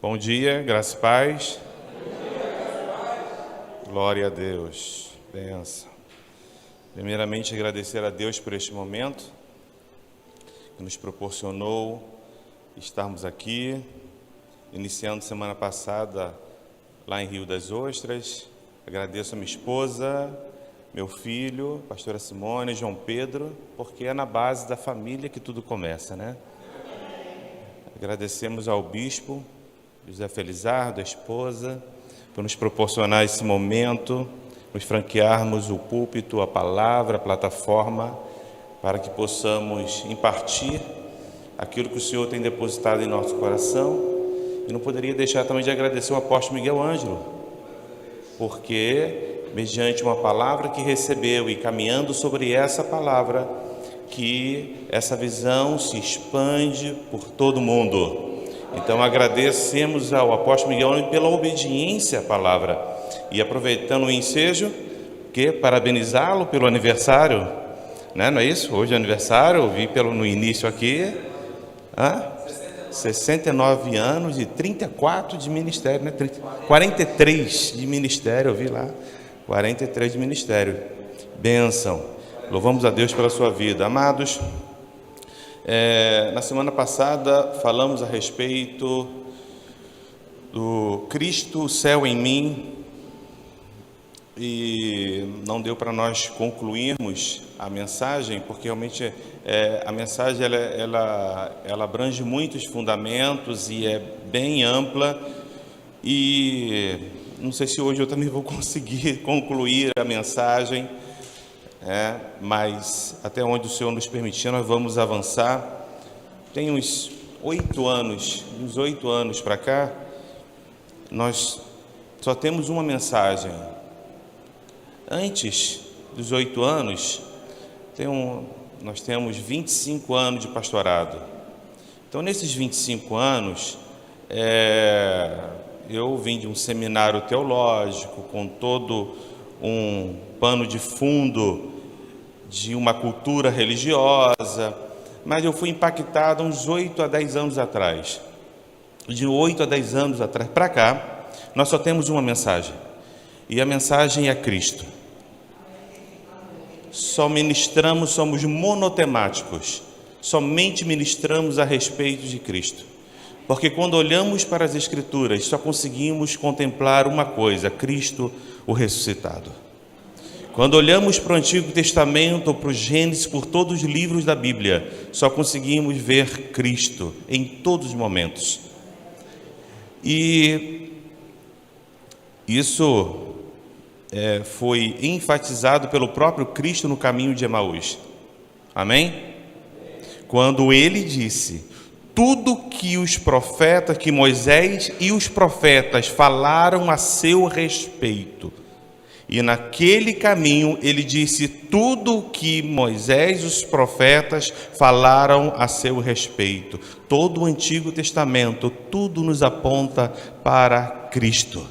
Bom dia, graça e paz. Glória a Deus. Benção. Primeiramente, agradecer a Deus por este momento que nos proporcionou estarmos aqui, iniciando semana passada lá em Rio das Ostras. Agradeço a minha esposa, meu filho, pastora Simone, João Pedro, porque é na base da família que tudo começa, né? Agradecemos ao bispo José Felizardo, a esposa, por nos proporcionar esse momento, nos franquearmos o púlpito, a palavra, a plataforma, para que possamos impartir aquilo que o Senhor tem depositado em nosso coração. E não poderia deixar também de agradecer o apóstolo Miguel Ângelo, porque mediante uma palavra que recebeu e caminhando sobre essa palavra, que essa visão se expande por todo o mundo. Então agradecemos ao apóstolo Miguel Ângelo pela obediência à palavra. E aproveitando o ensejo, que parabenizá-lo pelo aniversário, né? Não é isso? Hoje é aniversário, eu vi no início aqui, 69 anos e 34 de ministério, né? 43 de ministério, eu vi lá, 43 de ministério. Bênção, louvamos a Deus pela sua vida. Amados, na semana passada falamos a respeito do Cristo, o céu em mim, e não deu para nós concluirmos a mensagem, porque realmente a mensagem ela abrange muitos fundamentos e é bem ampla, e não sei se hoje eu também vou conseguir concluir a mensagem, mas até onde o Senhor nos permitir, nós vamos avançar. Tem uns 8 anos para cá, nós só temos uma mensagem. Antes dos 8 anos, nós temos 25 anos de pastorado. Então, nesses 25 anos, eu vim de um seminário teológico, com todo um pano de fundo de uma cultura religiosa, mas eu fui impactado uns 8 a 10 anos atrás. De 8 a 10 anos atrás para cá, nós só temos uma mensagem, e a mensagem é Cristo. Só ministramos, somos monotemáticos, somente ministramos a respeito de Cristo, porque quando olhamos para as Escrituras, só conseguimos contemplar uma coisa: Cristo, o ressuscitado. Quando olhamos para o Antigo Testamento, para o Gênesis, por todos os livros da Bíblia, só conseguimos ver Cristo em todos os momentos. E isso foi enfatizado pelo próprio Cristo no caminho de Emaús. Amém? Quando ele disse: tudo que os profetas, que Moisés e os profetas falaram a seu respeito. E naquele caminho ele disse: tudo que Moisés e os profetas falaram a seu respeito. Todo o Antigo Testamento, tudo nos aponta para Cristo.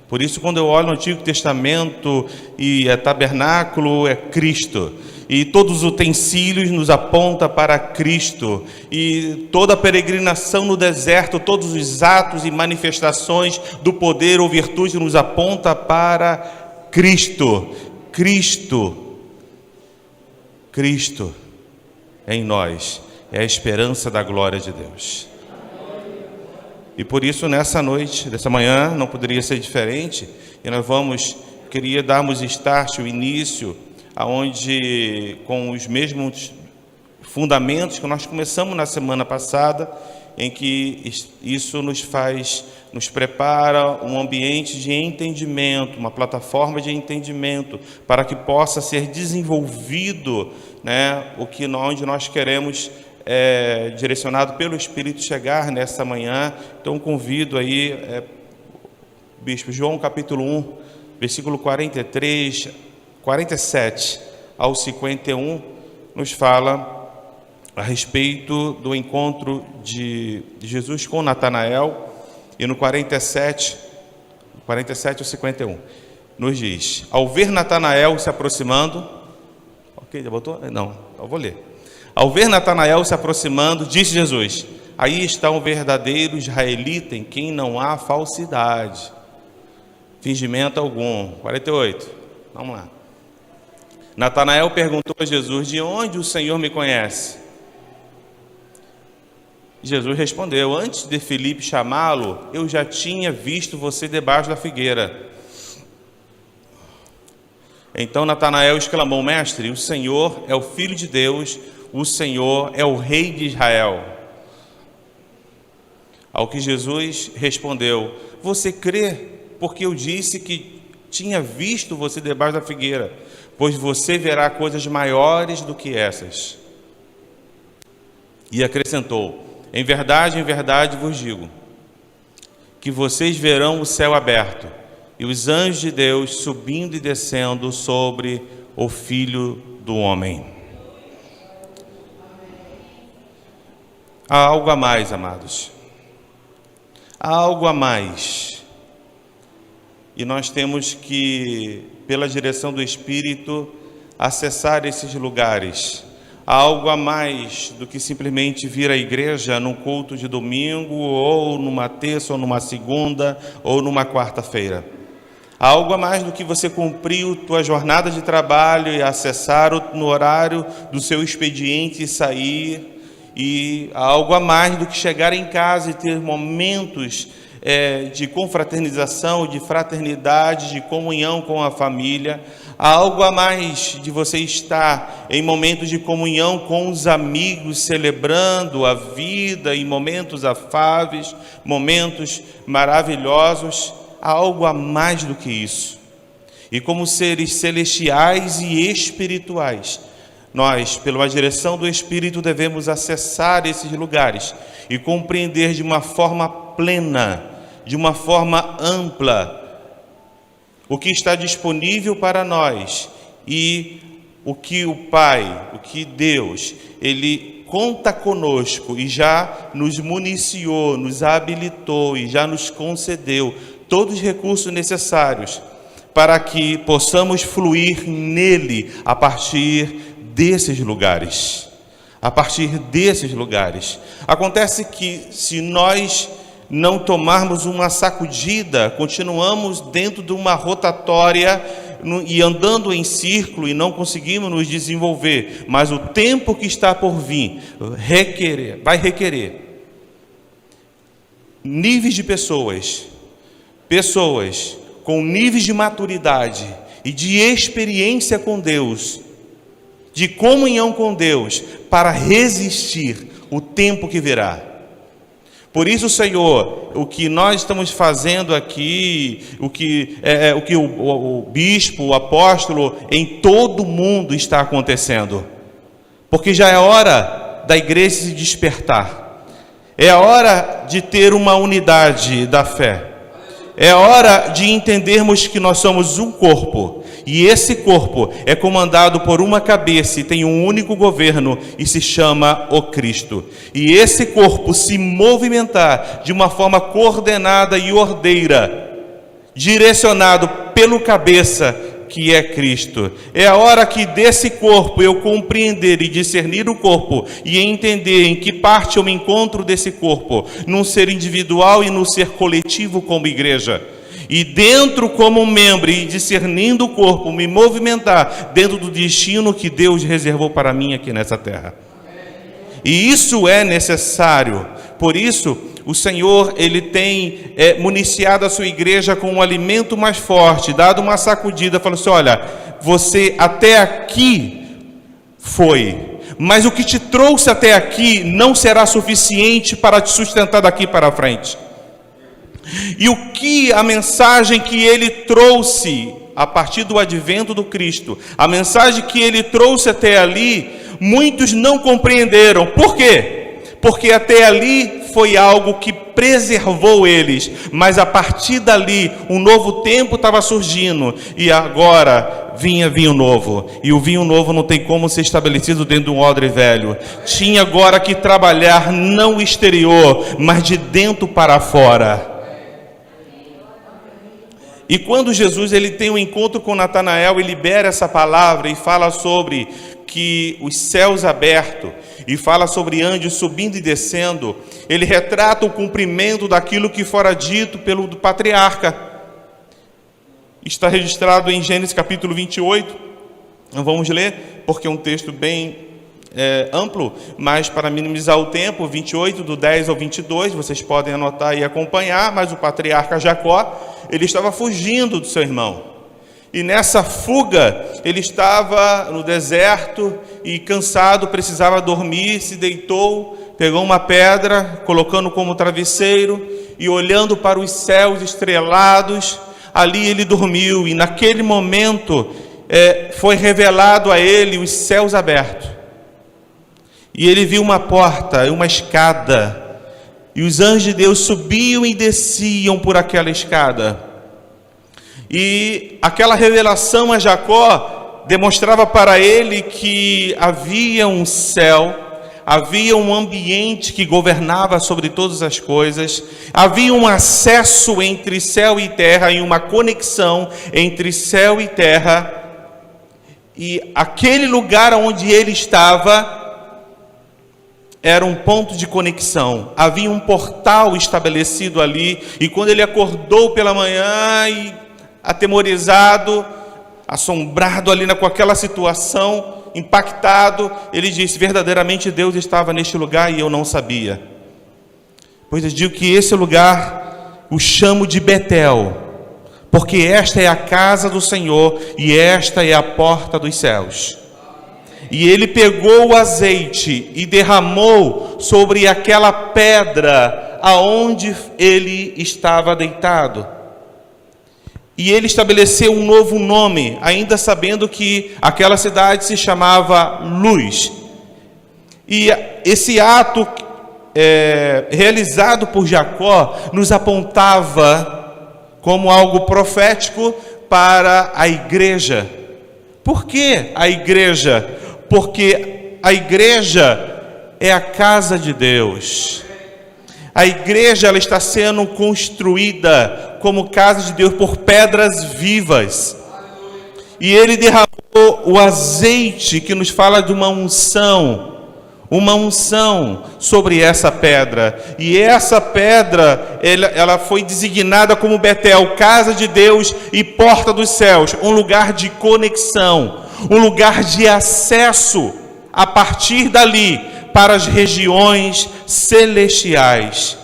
Por isso, quando eu olho no Antigo Testamento, e tabernáculo é Cristo, e todos os utensílios nos apontam para Cristo, e toda a peregrinação no deserto, todos os atos e manifestações do poder ou virtude nos aponta para Cristo. Cristo em nós é a esperança da glória de Deus. E por isso, nessa noite, dessa manhã, não poderia ser diferente, e nós queria darmos start, o início, aonde com os mesmos fundamentos que nós começamos na semana passada, em que isso nos prepara um ambiente de entendimento, uma plataforma de entendimento, para que possa ser desenvolvido, onde nós queremos, direcionado pelo Espírito, chegar nessa manhã. Então convido aí, Bispo, João capítulo 1, versículo 43, 47 ao 51, nos fala a respeito do encontro de Jesus com Natanael, e no 47 ao 51, nos diz: ao ver Natanael se aproximando, ok, já botou? Não, eu vou ler. Ao ver Natanael se aproximando, disse Jesus: aí está um verdadeiro israelita em quem não há falsidade, fingimento algum. 48, vamos lá. Natanael perguntou a Jesus: de onde o Senhor me conhece? Jesus respondeu: antes de Filipe chamá-lo, eu já tinha visto você debaixo da figueira. Então Natanael exclamou: mestre, o Senhor é o Filho de Deus, o Senhor é o Rei de Israel. Ao que Jesus respondeu: você crê porque eu disse que tinha visto você debaixo da figueira? Pois você verá coisas maiores do que essas. E acrescentou: em verdade vos digo, que vocês verão o céu aberto e os anjos de Deus subindo e descendo sobre o Filho do Homem. Há algo a mais, amados. Há algo a mais. E nós temos que, pela direção do Espírito, acessar esses lugares. Há algo a mais do que simplesmente vir à igreja num culto de domingo, ou numa terça, ou numa segunda, ou numa quarta-feira. Há algo a mais do que você cumprir a tua jornada de trabalho e acessar no horário do seu expediente e sair. E há algo a mais do que chegar em casa e ter momentos de confraternização, de fraternidade, de comunhão com a família. Há algo a mais de você estar em momentos de comunhão com os amigos, celebrando a vida em momentos afáveis, momentos maravilhosos. Há algo a mais do que isso. E como seres celestiais e espirituais, nós, pela direção do Espírito, devemos acessar esses lugares e compreender de uma forma plena, de uma forma ampla, o que está disponível para nós e o que o Pai, o que Deus, Ele conta conosco e já nos municiou, nos habilitou e já nos concedeu todos os recursos necessários para que possamos fluir nele a partir desses lugares. A partir desses lugares. Acontece que se nós não tomarmos uma sacudida, continuamos dentro de uma rotatória e andando em círculo e não conseguimos nos desenvolver. Mas o tempo que está por vir vai requerer níveis de pessoas com níveis de maturidade e de experiência com Deus, de comunhão com Deus, para resistir o tempo que virá. Por isso, Senhor, o que nós estamos fazendo aqui, o que o bispo, o apóstolo, em todo o mundo está acontecendo. Porque já é hora da igreja se despertar. É a hora de ter uma unidade da fé. É hora de entendermos que nós somos um corpo. E esse corpo é comandado por uma cabeça e tem um único governo e se chama o Cristo. E esse corpo se movimentar de uma forma coordenada e ordeira, direcionado pelo cabeça que é Cristo. É a hora que desse corpo eu compreender e discernir o corpo e entender em que parte eu me encontro desse corpo, num ser individual e num ser coletivo como igreja. E dentro como membro e discernindo o corpo, me movimentar dentro do destino que Deus reservou para mim aqui nessa terra. E isso é necessário. Por isso, o Senhor, Ele tem municiado a sua igreja com um alimento mais forte, dado uma sacudida, falou assim: olha, você até aqui foi, mas o que te trouxe até aqui não será suficiente para te sustentar daqui para frente. E a mensagem que Ele trouxe a partir do advento do Cristo, a mensagem que Ele trouxe até ali, muitos não compreenderam. Por quê? Porque até ali foi algo que preservou eles, mas a partir dali um novo tempo estava surgindo e agora vinha vinho novo, e o vinho novo não tem como ser estabelecido dentro de um odre velho. Tinha agora que trabalhar não o exterior, mas de dentro para fora. E quando Jesus ele tem um encontro com Natanael e libera essa palavra e fala sobre que os céus abertos, e fala sobre anjos subindo e descendo, ele retrata o cumprimento daquilo que fora dito pelo patriarca. Está registrado em Gênesis capítulo 28, não vamos ler, porque é um texto bem amplo, mas para minimizar o tempo, 28, do 10 ao 22, vocês podem anotar e acompanhar, mas o patriarca Jacó, ele estava fugindo do seu irmão. E nessa fuga, ele estava no deserto e cansado, precisava dormir, se deitou, pegou uma pedra, colocando como travesseiro e olhando para os céus estrelados, ali ele dormiu. E naquele momento foi revelado a ele os céus abertos. E ele viu uma porta, uma escada, e os anjos de Deus subiam e desciam por aquela escada. E aquela revelação a Jacó demonstrava para ele que havia um céu, havia um ambiente que governava sobre todas as coisas, havia um acesso entre céu e terra e uma conexão entre céu e terra. E aquele lugar onde ele estava era um ponto de conexão, havia um portal estabelecido ali. E quando ele acordou pela manhã e atemorizado, assombrado ali com aquela situação, impactado, ele disse: verdadeiramente Deus estava neste lugar e eu não sabia. Pois eu digo que esse lugar o chamo de Betel, porque esta é a casa do Senhor e esta é a porta dos céus. E ele pegou o azeite e derramou sobre aquela pedra aonde ele estava deitado. E ele estabeleceu um novo nome, ainda sabendo que aquela cidade se chamava Luz. E esse ato realizado por Jacó nos apontava como algo profético para a igreja. Por que a igreja? Porque a igreja é a casa de Deus. A igreja ela está sendo construída como casa de Deus por pedras vivas. E ele derramou o azeite que nos fala de uma unção sobre essa pedra. E essa pedra, ela foi designada como Betel, casa de Deus e porta dos céus, um lugar de conexão, um lugar de acesso a partir dali para as regiões celestiais.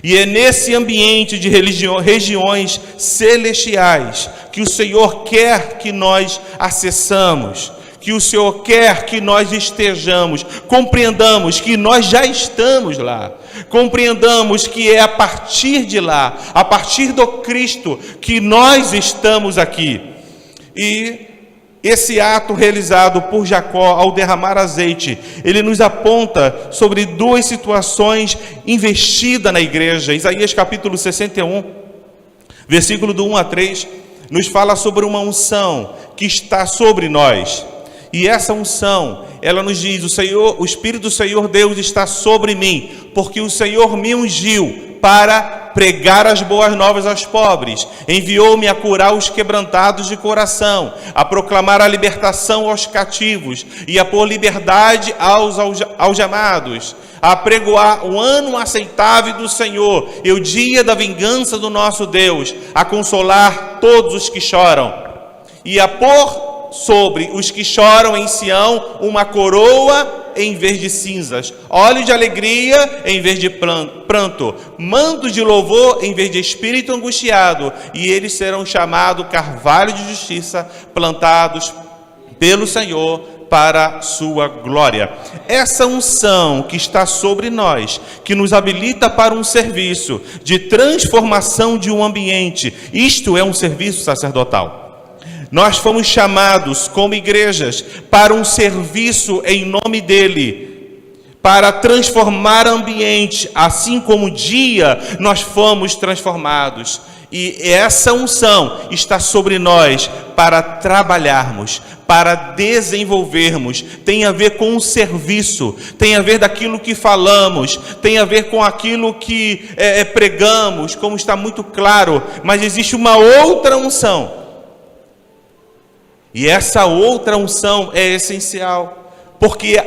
E é nesse ambiente de regiões celestiais que o Senhor quer que nós acessamos, que o Senhor quer que nós estejamos, compreendamos que nós já estamos lá, compreendamos que é a partir de lá, a partir do Cristo, que nós estamos aqui. E esse ato realizado por Jacó ao derramar azeite, ele nos aponta sobre duas situações investidas na igreja. Isaías capítulo 61, versículo do 1 a 3, nos fala sobre uma unção que está sobre nós. E essa unção, ela nos diz: o Espírito do Senhor Deus está sobre mim, porque o Senhor me ungiu para pregar as boas novas aos pobres, enviou-me a curar os quebrantados de coração, a proclamar a libertação aos cativos e a pôr liberdade aos algemados, a pregoar o ano aceitável do Senhor e o dia da vingança do nosso Deus, a consolar todos os que choram e a pôr sobre os que choram em Sião uma coroa em vez de cinzas, óleo de alegria em vez de pranto, manto de louvor em vez de espírito angustiado, e eles serão chamados carvalho de justiça, plantados pelo Senhor para sua glória. Essa unção que está sobre nós, que nos habilita para um serviço de transformação de um ambiente, isto é um serviço sacerdotal. Nós fomos chamados como igrejas para um serviço em nome dele, para transformar ambiente, assim como um dia nós fomos transformados. E essa unção está sobre nós para trabalharmos, para desenvolvermos. Tem a ver com o serviço, tem a ver daquilo que falamos, tem a ver com aquilo que pregamos, como está muito claro. Mas existe uma outra unção. E essa outra unção é essencial, porque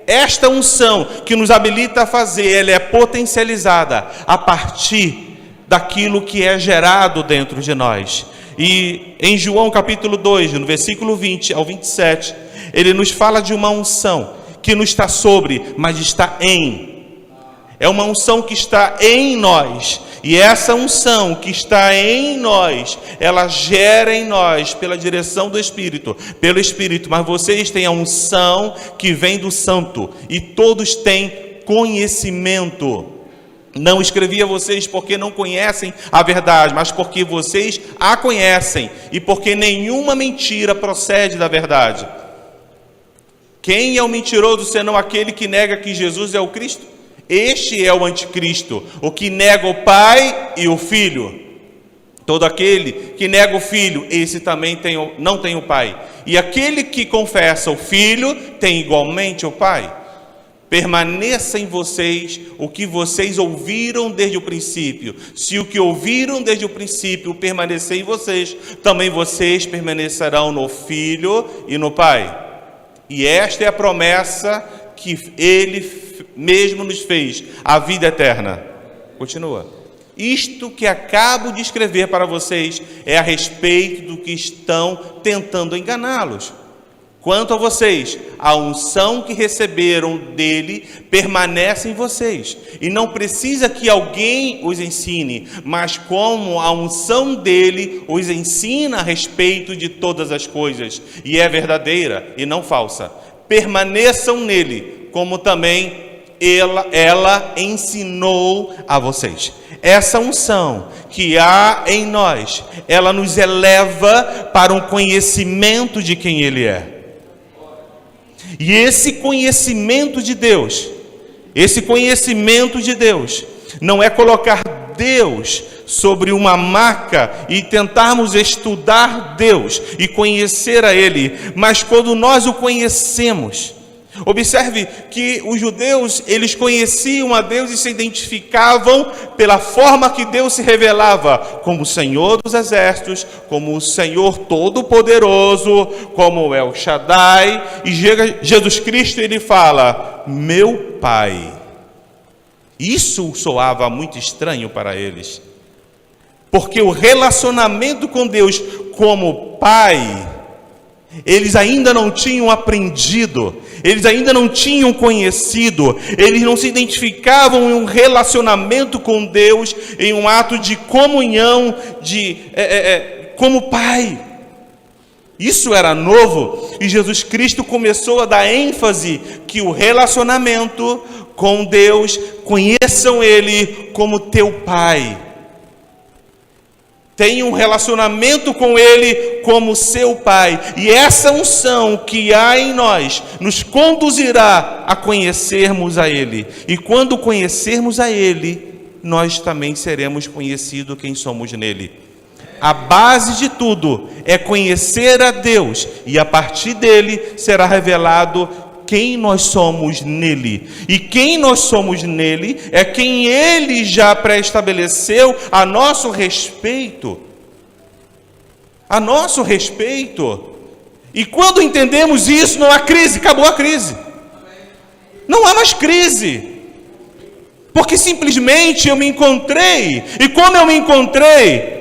esta unção que nos habilita a fazer, ela é potencializada a partir daquilo que é gerado dentro de nós. E em João capítulo 2, no versículo 20 ao 27, ele nos fala de uma unção que não está sobre, mas está em. É uma unção que está em nós. E essa unção que está em nós, ela gera em nós pela direção do Espírito, pelo Espírito. Mas vocês têm a unção que vem do Santo, e todos têm conhecimento. Não escrevi a vocês porque não conhecem a verdade, mas porque vocês a conhecem, e porque nenhuma mentira procede da verdade. Quem é o mentiroso senão aquele que nega que Jesus é o Cristo? Este é o anticristo, o que nega o Pai e o Filho. Todo aquele que nega o Filho, esse também não tem o Pai. E aquele que confessa o Filho, tem igualmente o Pai. Permaneça em vocês o que vocês ouviram desde o princípio. Se o que ouviram desde o princípio permanecer em vocês, também vocês permanecerão no Filho e no Pai. E esta é a promessa que Ele mesmo nos fez, a vida eterna. Continua. Isto que acabo de escrever para vocês é a respeito do que estão tentando enganá-los. Quanto a vocês, a unção que receberam dele permanece em vocês. E não precisa que alguém os ensine, mas como a unção dele os ensina a respeito de todas as coisas. E é verdadeira e não falsa. Permaneçam nele, como também ela ensinou a vocês. Essa unção que há em nós, ela nos eleva para um conhecimento de quem Ele é. E esse conhecimento de Deus, não é colocar Deus sobre uma maca e tentarmos estudar Deus e conhecer a Ele, mas quando nós o conhecemos. Observe que os judeus, eles conheciam a Deus e se identificavam pela forma que Deus se revelava, como o Senhor dos Exércitos, como o Senhor Todo-Poderoso, como El Shaddai. E Jesus Cristo, ele fala, meu Pai. Isso soava muito estranho para eles, porque o relacionamento com Deus como Pai, eles ainda não tinham aprendido, eles ainda não tinham conhecido, eles não se identificavam em um relacionamento com Deus, em um ato de comunhão, como Pai. Isso era novo, e Jesus Cristo começou a dar ênfase que o relacionamento com Deus, conheçam Ele como teu Pai. Tenha um relacionamento com Ele como seu Pai. E essa unção que há em nós nos conduzirá a conhecermos a Ele. E quando conhecermos a Ele, nós também seremos conhecidos quem somos nele. A base de tudo é conhecer a Deus. E a partir dele será revelado quem nós somos nele. E quem nós somos nele é quem ele já pré-estabeleceu a nosso respeito. A nosso respeito. E quando entendemos isso, não há crise, acabou a crise. Não há mais crise. Porque simplesmente eu me encontrei. E como eu me encontrei?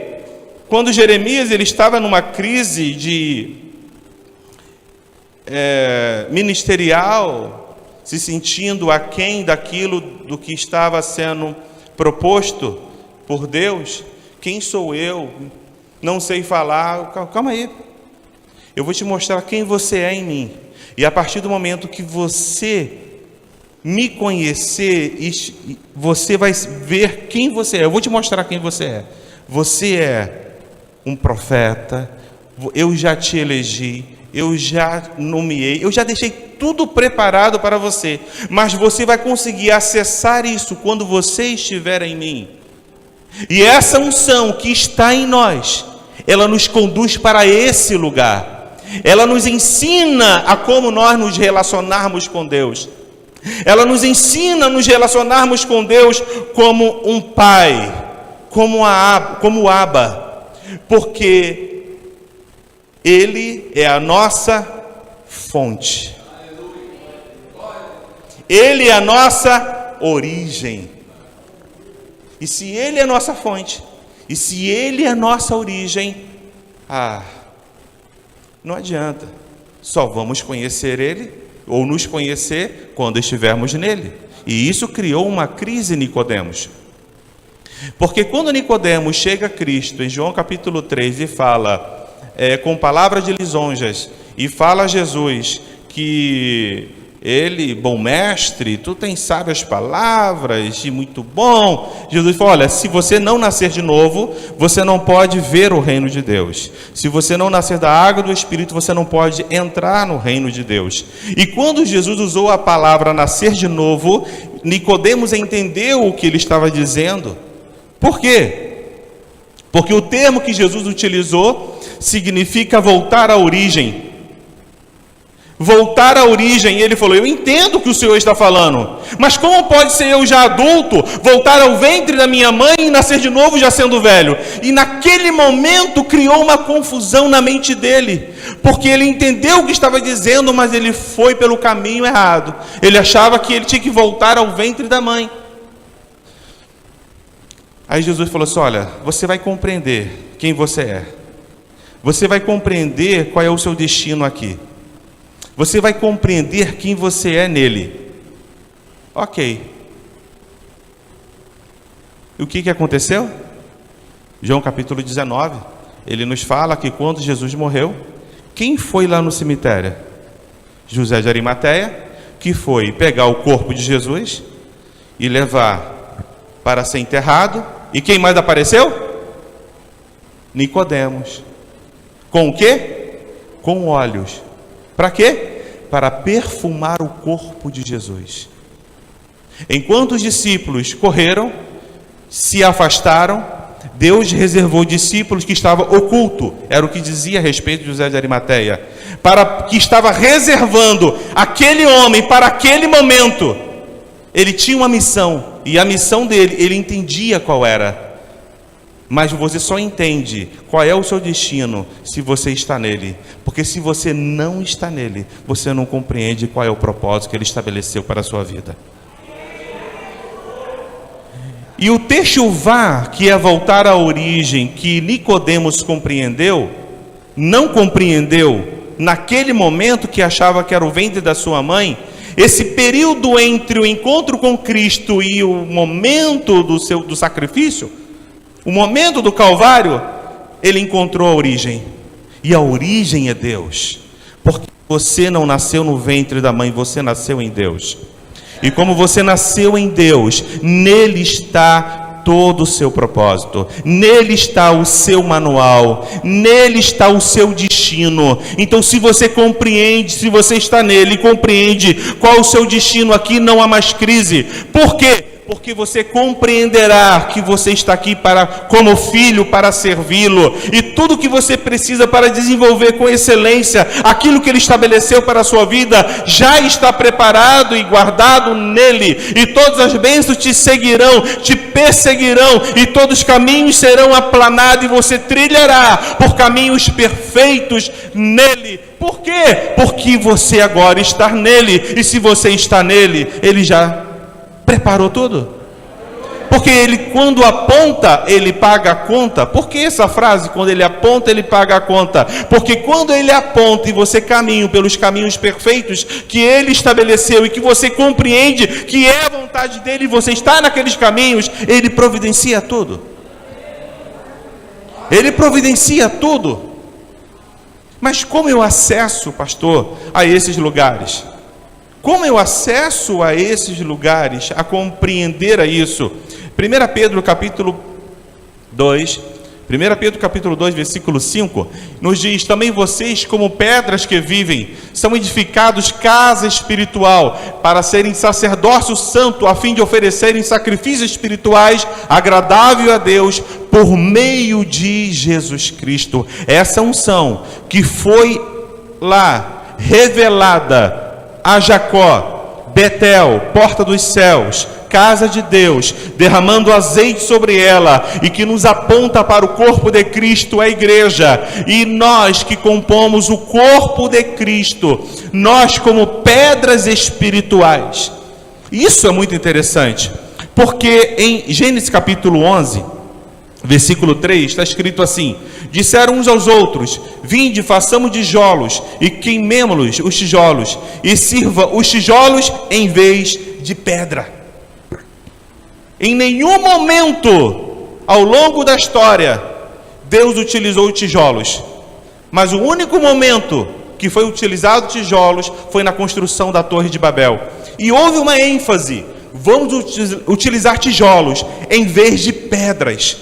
Quando Jeremias ele estava numa crise de ministerial, se sentindo aquém daquilo do que estava sendo proposto por Deus. Quem sou eu? Não sei falar. Calma aí, eu vou te mostrar quem você é em mim. E a partir do momento que você me conhecer, você vai ver quem você é. Eu vou te mostrar quem você é. Você é um profeta, eu já te elegi, eu já nomeei, eu já deixei tudo preparado para você, mas você vai conseguir acessar isso quando você estiver em mim. E essa unção que está em nós, ela nos conduz para esse lugar. Ela nos ensina a como nós nos relacionarmos com Deus. Ela nos ensina a nos relacionarmos com Deus como um pai, como o Abba, porque Ele é a nossa fonte. Ele é a nossa origem. E se Ele é a nossa fonte, e se Ele é a nossa origem, não adianta. Só vamos conhecer Ele, ou nos conhecer, quando estivermos nele. E isso criou uma crise em Nicodemos. Porque quando Nicodemos chega a Cristo, em João capítulo 3, e fala, com palavras de lisonjas, e fala a Jesus que ele, bom mestre, tu tens sábias palavras, e muito bom. Jesus falou, olha, se você não nascer de novo, você não pode ver o reino de Deus. Se você não nascer da água e do Espírito, você não pode entrar no reino de Deus. E quando Jesus usou a palavra nascer de novo, Nicodemos entendeu o que ele estava dizendo. Por quê? Porque o termo que Jesus utilizou significa voltar à origem. Voltar à origem. Ele falou, eu entendo o que o Senhor está falando, mas como pode ser eu já adulto, voltar ao ventre da minha mãe e nascer de novo já sendo velho? E naquele momento criou uma confusão na mente dele, porque ele entendeu o que estava dizendo, mas ele foi pelo caminho errado. Ele achava que ele tinha que voltar ao ventre da mãe. Aí Jesus falou assim, olha, você vai compreender quem você é. Você vai compreender qual é o seu destino aqui. Você vai compreender quem você é nele. Ok. E o que aconteceu? João capítulo 19, ele nos fala que quando Jesus morreu, quem foi lá no cemitério? José de Arimateia, que foi pegar o corpo de Jesus e levar para ser enterrado. E quem mais apareceu? Nicodemos. Com o quê? Com óleos. Para quê? Para perfumar o corpo de Jesus. Enquanto os discípulos correram, se afastaram, Deus reservou discípulos que estavam ocultos, era o que dizia a respeito de José de Arimateia, que estava reservando aquele homem para aquele momento. Ele tinha uma missão, e a missão dele, ele entendia qual era. Mas você só entende qual é o seu destino se você está nele. Porque se você não está nele, você não compreende qual é o propósito que ele estabeleceu para a sua vida. E o techuvá, que é voltar à origem, que Nicodemos compreendeu, não compreendeu naquele momento que achava que era o ventre da sua mãe. Esse período entre o encontro com Cristo e o momento do sacrifício, o momento do Calvário, ele encontrou a origem. E a origem é Deus. Porque você não nasceu no ventre da mãe, você nasceu em Deus. E como você nasceu em Deus, nele está todo o seu propósito. Nele está o seu manual. Nele está o seu destino. Então, se você compreende, se você está nele e compreende qual é o seu destino aqui, não há mais crise. Por quê? Porque você compreenderá que você está aqui como filho para servi-lo, e tudo que você precisa para desenvolver com excelência aquilo que ele estabeleceu para a sua vida já está preparado e guardado nele, e todas as bênçãos te seguirão, te perseguirão, e todos os caminhos serão aplanados, e você trilhará por caminhos perfeitos nele. Por quê? Porque você agora está nele, e se você está nele, ele já preparou tudo. Porque ele, quando aponta, ele paga a conta. Por que essa frase? Quando ele aponta, ele paga a conta. Porque quando ele aponta e você caminha pelos caminhos perfeitos que ele estabeleceu, e que você compreende que é a vontade dele, e você está naqueles caminhos, ele providencia tudo. Ele providencia tudo. Mas como eu acesso, pastor, a esses lugares? Como eu acesso a esses lugares, a compreender a isso? 1 Pedro capítulo 2, 1 Pedro capítulo 2, versículo 5, nos diz: também vocês, como pedras que vivem, são edificados casa espiritual, para serem sacerdócio santo, a fim de oferecerem sacrifícios espirituais agradável a Deus, por meio de Jesus Cristo. Essa unção que foi lá revelada a Jacó, Betel, porta dos céus, casa de Deus, derramando azeite sobre ela, e que nos aponta para o corpo de Cristo, a igreja, e nós que compomos o corpo de Cristo, nós como pedras espirituais. Isso é muito interessante, porque em Gênesis capítulo 11, versículo 3, está escrito assim: disseram uns aos outros: vinde, façamos tijolos, e queimemo-los os tijolos, e sirva os tijolos em vez de pedra. Em nenhum momento ao longo da história Deus utilizou tijolos, mas o único momento que foi utilizado tijolos foi na construção da Torre de Babel. E houve uma ênfase: vamos utilizar tijolos em vez de pedras.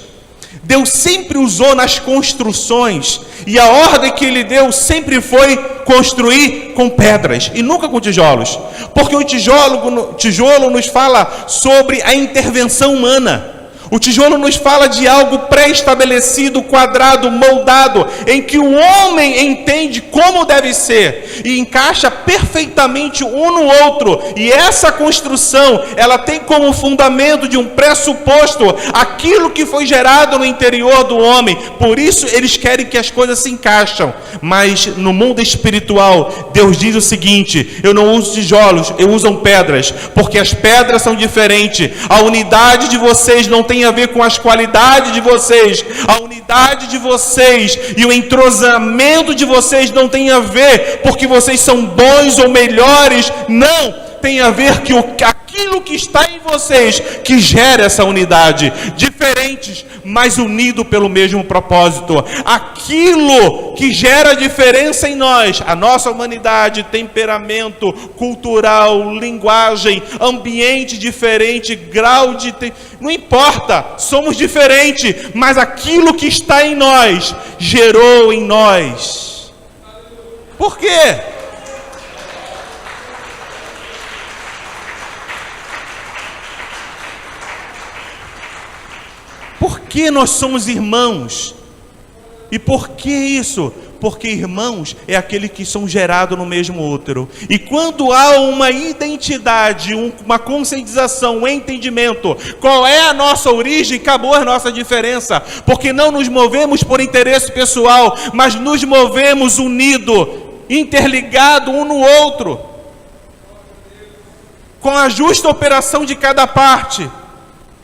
Deus sempre usou nas construções, e a ordem que Ele deu sempre foi construir com pedras e nunca com tijolos, porque o tijolo nos fala sobre a intervenção humana. O tijolo nos fala de algo pré-estabelecido, quadrado, moldado, em que o homem entende como deve ser e encaixa perfeitamente um no outro. E essa construção, ela tem como fundamento de um pressuposto aquilo que foi gerado no interior do homem. Por isso eles querem que as coisas se encaixam. Mas no mundo espiritual, Deus diz o seguinte: eu não uso tijolos, eu uso pedras, porque as pedras são diferentes. A unidade de vocês não tem a ver com as qualidades de vocês, a unidade de vocês e o entrosamento de vocês não tem a ver porque vocês são bons ou melhores, não, tem a ver que aquilo que está em vocês que gera essa unidade, diferentes, mas unidos pelo mesmo propósito. Aquilo que gera diferença em nós, a nossa humanidade, temperamento cultural, linguagem, ambiente diferente, grau de... não importa, somos diferentes, mas aquilo que está em nós, gerou em nós. Por quê? Por que nós somos irmãos? E por que isso? Porque irmãos é aquele que são gerados no mesmo útero. E quando há uma identidade, uma conscientização, um entendimento, qual é a nossa origem, acabou a nossa diferença. Porque não nos movemos por interesse pessoal, mas nos movemos unidos, interligados um no outro, com a justa operação de cada parte,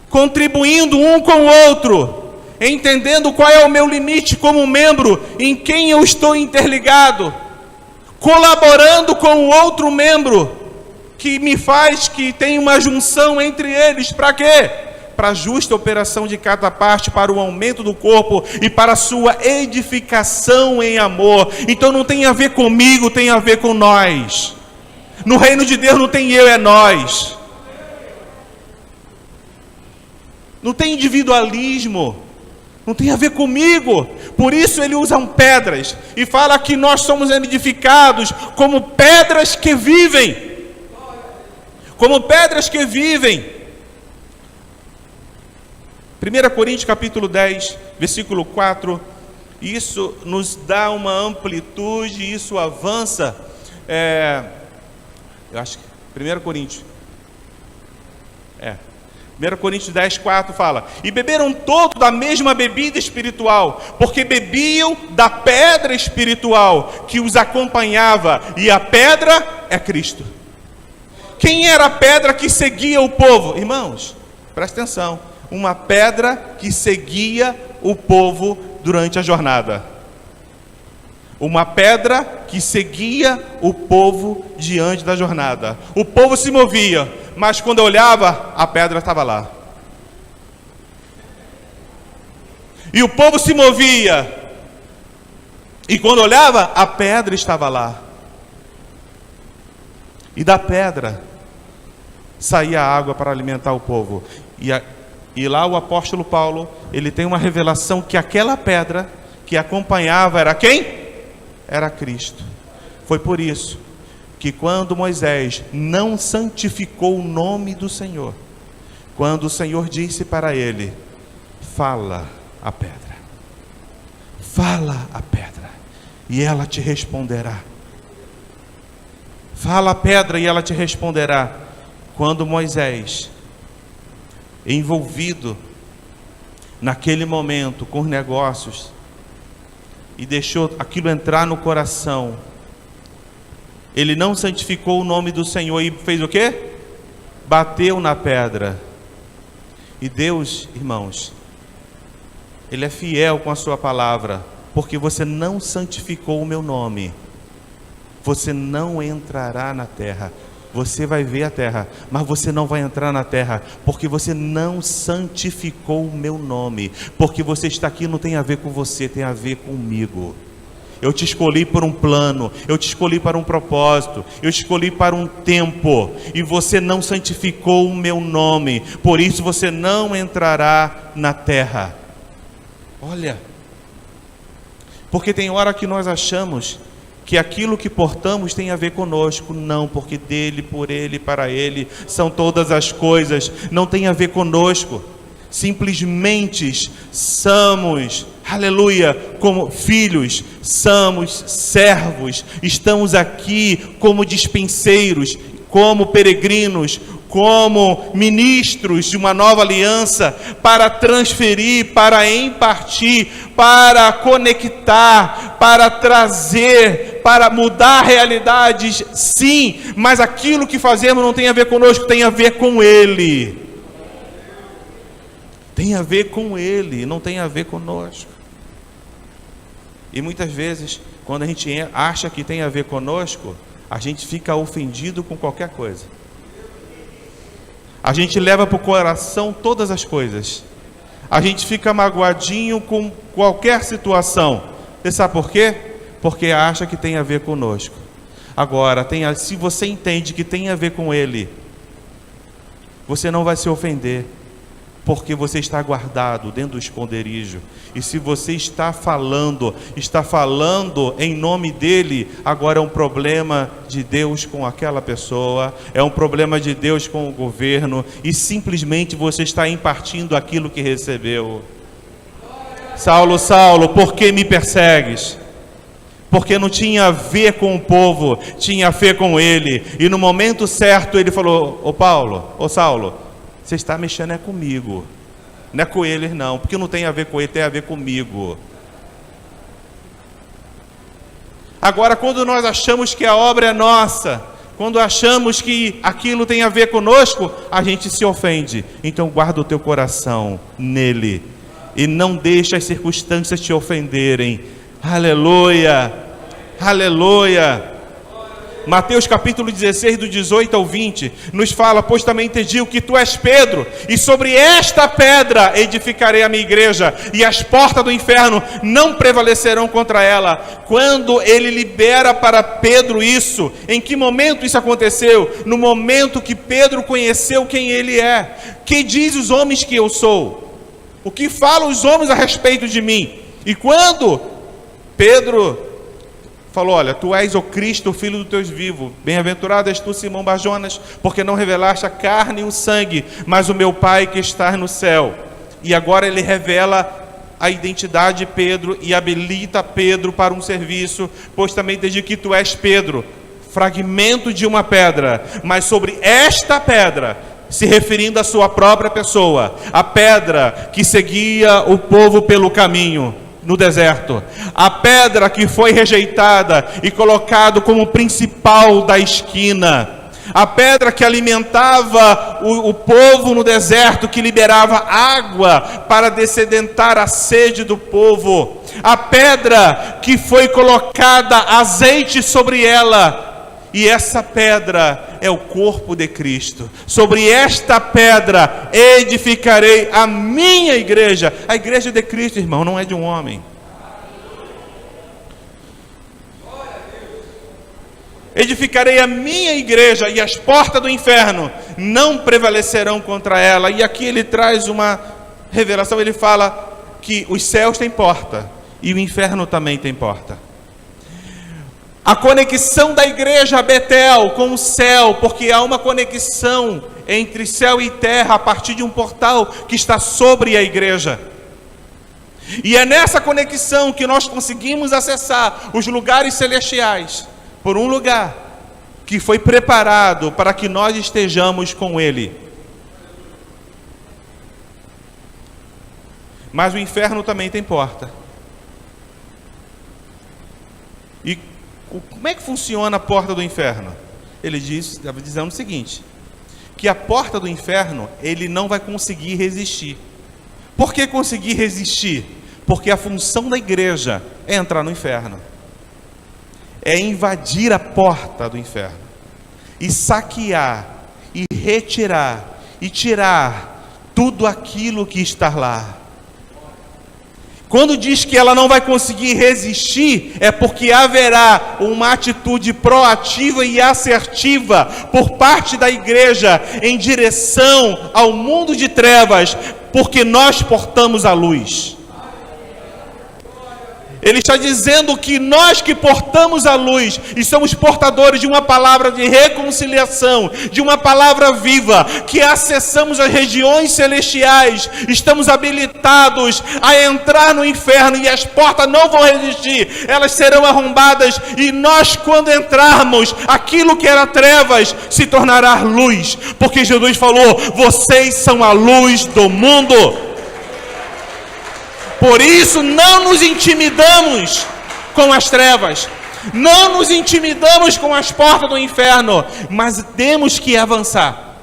contribuindo um com o outro, entendendo qual é o meu limite como membro, em quem eu estou interligado, colaborando com o outro membro, que me faz que tem uma junção entre eles. Para quê? Para a justa operação de cada parte, para o aumento do corpo e para a sua edificação em amor. Então não tem a ver comigo, tem a ver com nós. No reino de Deus não tem eu, é nós. Não tem individualismo, não tem a ver comigo. Por isso ele usa pedras e fala que nós somos edificados como pedras que vivem. Como pedras que vivem. 1 Coríntios capítulo 10, versículo 4. Isso nos dá uma amplitude, isso avança. Eu acho que 1 Coríntios. 1 Coríntios 10, 4 fala: e beberam todos da mesma bebida espiritual, porque bebiam da pedra espiritual que os acompanhava, e a pedra é Cristo. Quem era a pedra que seguia o povo? Irmãos, presta atenção, uma pedra que seguia o povo durante a jornada. Uma pedra que seguia o povo diante da jornada. O povo se movia, mas quando eu olhava, a pedra estava lá. E o povo se movia, e quando olhava, a pedra estava lá. E da pedra saía água para alimentar o povo. E lá o apóstolo Paulo, ele tem uma revelação que aquela pedra que acompanhava era quem? Era Cristo. Foi por isso que quando Moisés não santificou o nome do Senhor, quando o Senhor disse para ele: fala a pedra, fala a pedra, e ela te responderá. Fala a pedra e ela te responderá. Quando Moisés, envolvido naquele momento com os negócios, e deixou aquilo entrar no coração, ele não santificou o nome do Senhor e fez o quê? Bateu na pedra. E Deus, irmãos, Ele é fiel com a sua palavra, porque você não santificou o meu nome, você não entrará na terra. Você vai ver a terra, mas você não vai entrar na terra, porque você não santificou o meu nome. Porque você está aqui não tem a ver com você, tem a ver comigo. Eu te escolhi por um plano, eu te escolhi para um propósito, eu te escolhi para um tempo, e você não santificou o meu nome, por isso você não entrará na terra. Olha, porque tem hora que nós achamos que aquilo que portamos tem a ver conosco. Não, porque dele, por ele, para ele são todas as coisas. Não tem a ver conosco. Simplesmente somos, aleluia, como filhos, somos servos. Estamos aqui como dispenseiros, como peregrinos, como ministros de uma nova aliança, para transferir, para impartir, para conectar, para trazer, para mudar realidades, sim, mas aquilo que fazemos não tem a ver conosco, tem a ver com Ele. Tem a ver com Ele, não tem a ver conosco. E muitas vezes, quando a gente acha que tem a ver conosco, a gente fica ofendido com qualquer coisa. A gente leva para o coração todas as coisas. A gente fica magoadinho com qualquer situação. Você sabe por quê? Porque acha que tem a ver conosco. Agora, se você entende que tem a ver com Ele, você não vai se ofender, porque você está guardado dentro do esconderijo. E se você está falando em nome dele, agora é um problema de Deus com aquela pessoa, é um problema de Deus com o governo, e simplesmente você está impartindo aquilo que recebeu. Saulo, Saulo, por que me persegues? Porque não tinha a ver com o povo, tinha a ver com ele. E no momento certo ele falou: ô Saulo, você está mexendo comigo, não é com eles não, porque não tem a ver com ele, tem a ver comigo. Agora, quando nós achamos que a obra é nossa, quando achamos que aquilo tem a ver conosco, a gente se ofende. Então guarda o teu coração nele, e não deixa as circunstâncias te ofenderem. Aleluia, aleluia. Mateus capítulo 16, do 18 ao 20, nos fala: pois também te digo que tu és Pedro, e sobre esta pedra edificarei a minha igreja, e as portas do inferno não prevalecerão contra ela. Quando ele libera para Pedro isso, em que momento isso aconteceu? No momento que Pedro conheceu quem ele é. Que diz os homens que eu sou? O que falam os homens a respeito de mim? E quando Pedro falou: olha, tu és o Cristo, o Filho do Deus vivo. Bem-aventurado és tu, Simão Barjonas, porque não revelaste a carne e o sangue, mas o meu Pai que está no céu. E agora ele revela a identidade de Pedro e habilita Pedro para um serviço. Pois também te digo que tu és Pedro, fragmento de uma pedra, mas sobre esta pedra, se referindo à sua própria pessoa, a pedra que seguia o povo pelo caminho no deserto, a pedra que foi rejeitada e colocado como principal da esquina, a pedra que alimentava o povo no deserto, que liberava água para dessedentar a sede do povo, a pedra que foi colocada azeite sobre ela. E essa pedra é o corpo de Cristo. Sobre esta pedra edificarei a minha igreja. A igreja de Cristo, irmão, não é de um homem. edificarei a minha igreja e as portas do inferno não prevalecerão contra ela. E aqui ele traz uma revelação, ele fala que os céus têm porta e o inferno também tem porta. A conexão da igreja Betel com o céu, porque há uma conexão entre céu e terra a partir de um portal que está sobre a igreja. E é nessa conexão que nós conseguimos acessar os lugares celestiais, por um lugar que foi preparado para que nós estejamos com Ele. Mas o inferno também tem porta. E como é que funciona a porta do inferno? Ele estava dizendo o seguinte, que a porta do inferno, ele não vai conseguir resistir. Por que conseguir resistir? Porque a função da igreja é entrar no inferno. É invadir a porta do inferno. E saquear, e retirar, e tirar tudo aquilo que está lá. Quando diz que ela não vai conseguir resistir, é porque haverá uma atitude proativa e assertiva por parte da igreja em direção ao mundo de trevas, porque nós portamos a luz. Ele está dizendo que nós que portamos a luz e somos portadores de uma palavra de reconciliação, de uma palavra viva, que acessamos as regiões celestiais, estamos habilitados a entrar no inferno e as portas não vão resistir, elas serão arrombadas e nós, quando entrarmos, aquilo que era trevas se tornará luz, porque Jesus falou: vocês são a luz do mundo. Por isso não nos intimidamos com as trevas, não nos intimidamos com as portas do inferno, mas temos que avançar.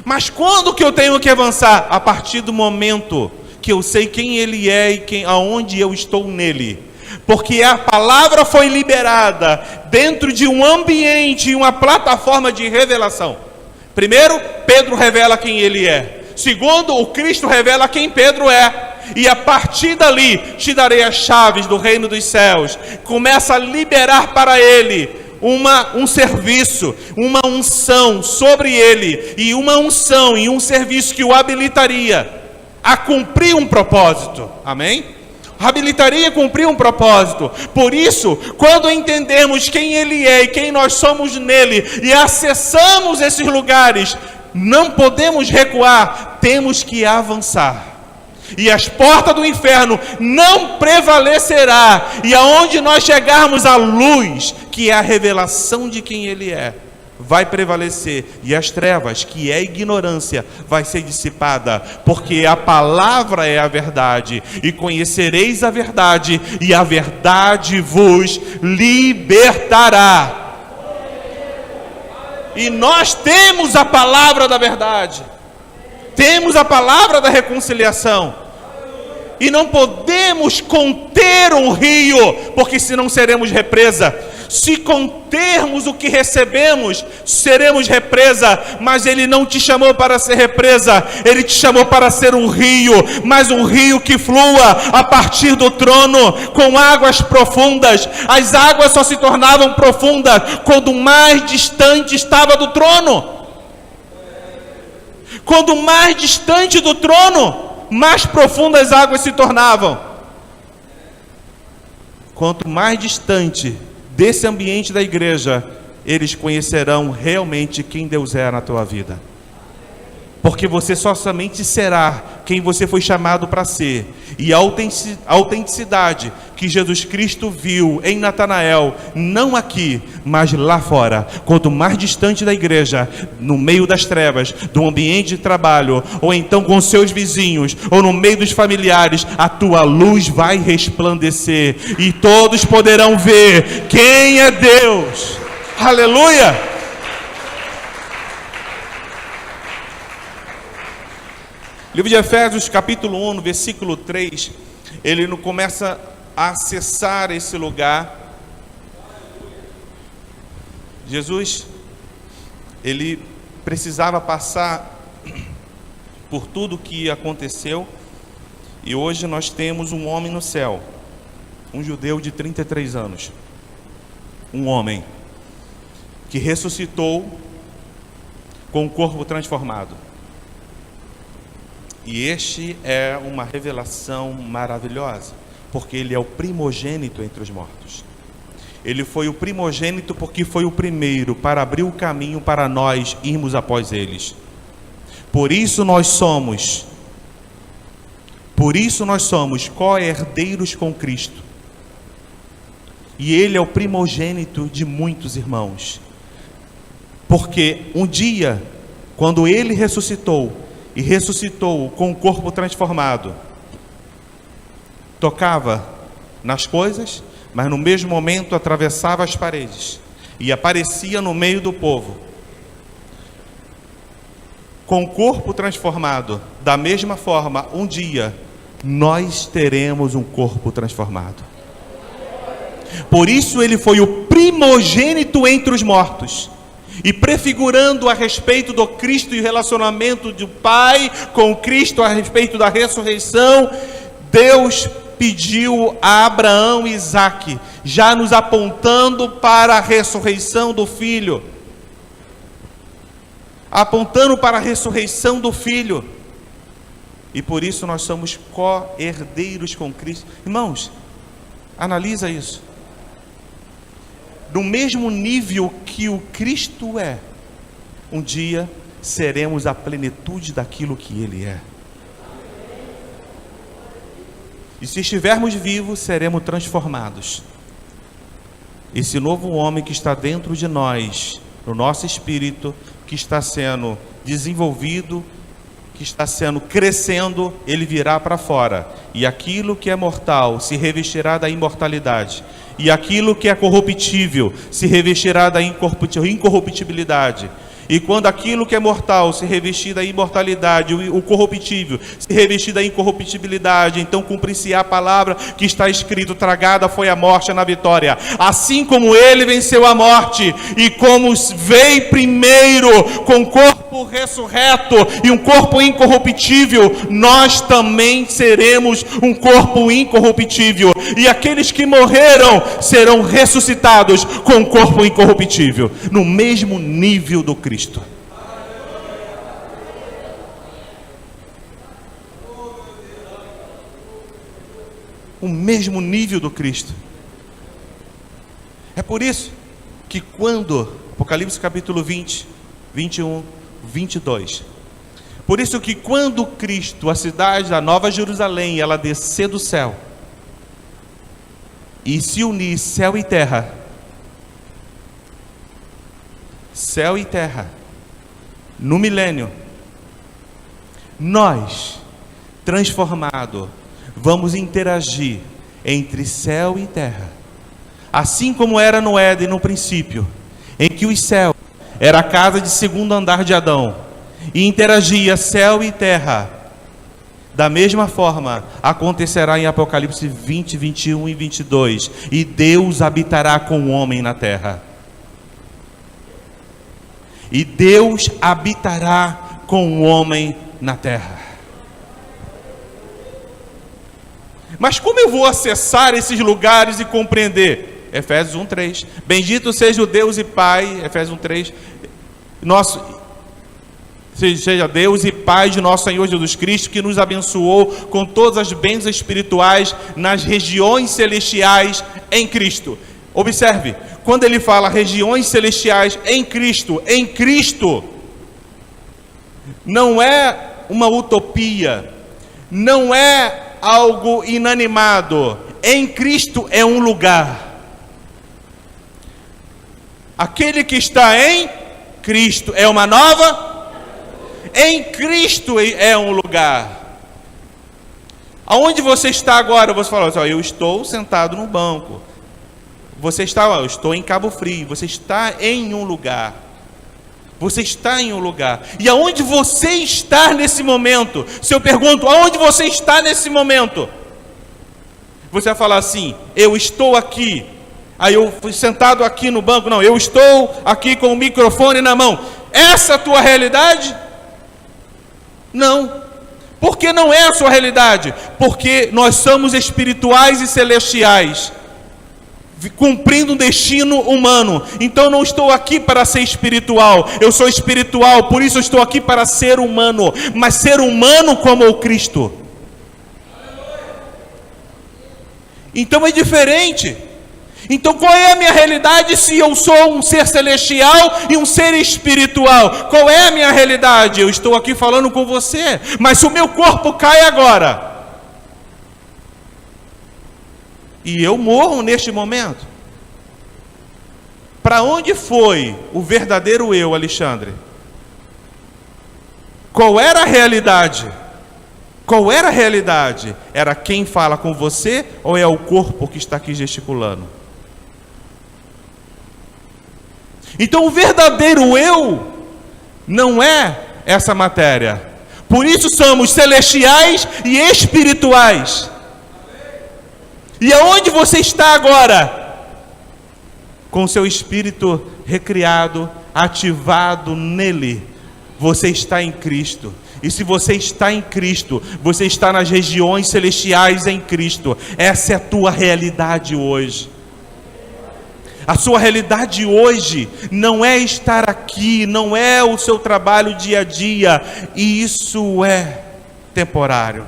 Mas quando que eu tenho que avançar? A partir do momento que eu sei quem Ele é e aonde eu estou nele. Porque a palavra foi liberada dentro de um ambiente e uma plataforma de revelação. Primeiro, Pedro revela quem Ele é. Segundo, o Cristo revela quem Pedro é. E a partir dali, te darei as chaves do reino dos céus. Começa a liberar para ele um serviço, uma unção sobre ele. E uma unção e um serviço que o habilitaria a cumprir um propósito. Amém? Habilitaria a cumprir um propósito. Por isso, quando entendemos quem Ele é e quem nós somos nele, e acessamos esses lugares, não podemos recuar, temos que avançar. E as portas do inferno não prevalecerá. E aonde nós chegarmos à luz, que é a revelação de quem Ele é, vai prevalecer. E as trevas, que é a ignorância, vai ser dissipada. Porque a palavra é a verdade. E conhecereis a verdade, e a verdade vos libertará. E nós temos a palavra da verdade, temos a palavra da reconciliação, e não podemos conter um rio, porque senão seremos represa. Se contermos o que recebemos, seremos represa. Mas Ele não te chamou para ser represa, Ele te chamou para ser um rio, mas um rio que flua a partir do trono, com águas profundas. As águas só se tornavam profundas quando mais distante estava do trono. Quando mais distante do trono, mais profundas as águas se tornavam. Quanto mais distante desse ambiente da igreja, eles conhecerão realmente quem Deus é na tua vida. Porque você só somente será quem você foi chamado para ser. E a autenticidade que Jesus Cristo viu em Natanael, não aqui, mas lá fora. Quanto mais distante da igreja, no meio das trevas, do ambiente de trabalho, ou então com seus vizinhos, ou no meio dos familiares, a tua luz vai resplandecer. E todos poderão ver quem é Deus. Aleluia! Livro de Efésios, capítulo 1, versículo 3, ele não começa a acessar esse lugar. Jesus, ele precisava passar por tudo que aconteceu, e hoje nós temos um homem no céu, um judeu de 33 anos, um homem que ressuscitou com o corpo transformado. E este é uma revelação maravilhosa, porque ele é o primogênito entre os mortos. Ele foi o primogênito porque foi o primeiro para abrir o caminho para nós irmos após eles. Por isso nós somos co-herdeiros com Cristo. E ele é o primogênito de muitos irmãos. Porque um dia, quando ele ressuscitou, e ressuscitou com o corpo transformado, tocava nas coisas, mas no mesmo momento atravessava as paredes e aparecia no meio do povo. Com o corpo transformado, da mesma forma, um dia nós teremos um corpo transformado. Por isso ele foi o primogênito entre os mortos. E prefigurando a respeito do Cristo e o relacionamento do Pai com o Cristo, a respeito da ressurreição, Deus pediu a Abraão e Isaque, já nos apontando para a ressurreição do Filho. Apontando para a ressurreição do Filho. E por isso nós somos co-herdeiros com Cristo. Irmãos, analisa isso. No mesmo nível que o Cristo é, um dia seremos a plenitude daquilo que Ele é. E se estivermos vivos, seremos transformados. Esse novo homem que está dentro de nós, no nosso espírito, que está sendo desenvolvido, que está sendo crescendo, ele virá para fora. E aquilo que é mortal se revestirá da imortalidade. E aquilo que é corruptível se revestirá da incorruptibilidade. E quando aquilo que é mortal se revestir da imortalidade, o corruptível se revestir da incorruptibilidade, então cumprir-se a palavra que está escrito: tragada foi a morte na vitória. Assim como ele venceu a morte, e como veio primeiro com corpo ressurreto e um corpo incorruptível, nós também seremos um corpo incorruptível. E aqueles que morreram serão ressuscitados com um corpo incorruptível, no mesmo nível do Cristo. O mesmo nível do Cristo. É por isso que quando, Apocalipse capítulo 20, 21, 22, por isso que quando Cristo, a cidade da Nova Jerusalém, ela descer do céu e se unir céu e terra, no milênio, nós, transformados, vamos interagir entre céu e terra, assim como era no Éden no princípio, em que os céus era a casa de segundo andar de Adão, e interagia céu e terra. Da mesma forma acontecerá em Apocalipse 20, 21 e 22, e Deus habitará com o homem na terra. E Deus habitará com o homem na terra. Mas como eu vou acessar esses lugares e compreender? Efésios 1:3. Bendito seja o Deus e Pai, Efésios 1:3. Seja Deus e Pai de nosso Senhor Jesus Cristo, que nos abençoou com todas as bênçãos espirituais nas regiões celestiais em Cristo. Observe, quando ele fala regiões celestiais em Cristo, não é uma utopia, não é algo inanimado. Em Cristo é um lugar. Aquele que está em Cristo é uma nova. Em Cristo é um lugar. Aonde você está agora? Você fala assim: eu estou sentado no banco. Você está, eu estou em Cabo Frio. Você está em um lugar. Você está em um lugar. E aonde você está nesse momento? Se eu pergunto, aonde você está nesse momento? Você vai falar assim: eu estou aqui. Aí eu fui sentado aqui no banco. Não, eu estou aqui com o microfone na mão. Essa é a tua realidade? Não. Por que não é a sua realidade? Porque nós somos espirituais e celestiais. cumprindo um destino humano. Então não estou aqui para ser espiritual, eu sou espiritual, por isso eu estou aqui para ser humano, mas ser humano como o Cristo. Então é diferente. Então qual é a minha realidade se eu sou um ser celestial e um ser espiritual? Qual é a minha realidade? Eu estou aqui falando com você, mas se o meu corpo cai agora e eu morro neste momento, para onde foi o verdadeiro eu, Alexandre? Qual era a realidade? Qual era a realidade? Era quem fala com você ou é o corpo que está aqui gesticulando? Então o verdadeiro eu não é essa matéria. Por isso somos celestiais e espirituais. E aonde você está agora? Com seu espírito recriado, ativado nele. Você está em Cristo. E se você está em Cristo, você está nas regiões celestiais em Cristo. Essa é a tua realidade hoje. A sua realidade hoje não é estar aqui, não é o seu trabalho dia a dia. E isso é temporário.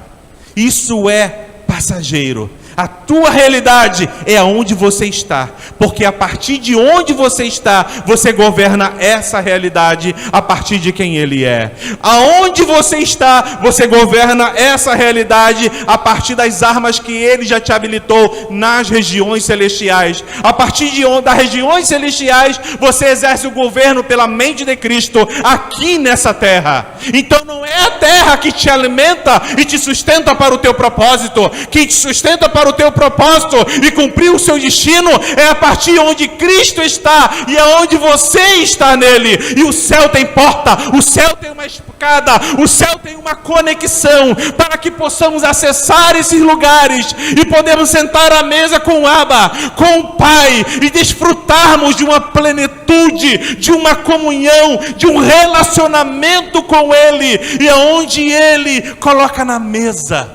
Isso é passageiro. A tua realidade é aonde você está, porque a partir de onde você está, você governa essa realidade a partir de quem Ele é. Aonde você está, você governa essa realidade a partir das armas que Ele já te habilitou nas regiões celestiais. A partir das regiões celestiais, você exerce o governo pela mente de Cristo aqui nessa terra. Então não é a terra que te alimenta e te sustenta para o teu propósito, que te sustenta para o teu propósito e cumprir o seu destino, é a partir onde Cristo está e aonde você está nele. E o céu tem porta, o céu tem uma escada, o céu tem uma conexão para que possamos acessar esses lugares e podemos sentar à mesa com o Abba, com o Pai, e desfrutarmos de uma plenitude, de uma comunhão, de um relacionamento com Ele, e aonde Ele coloca na mesa,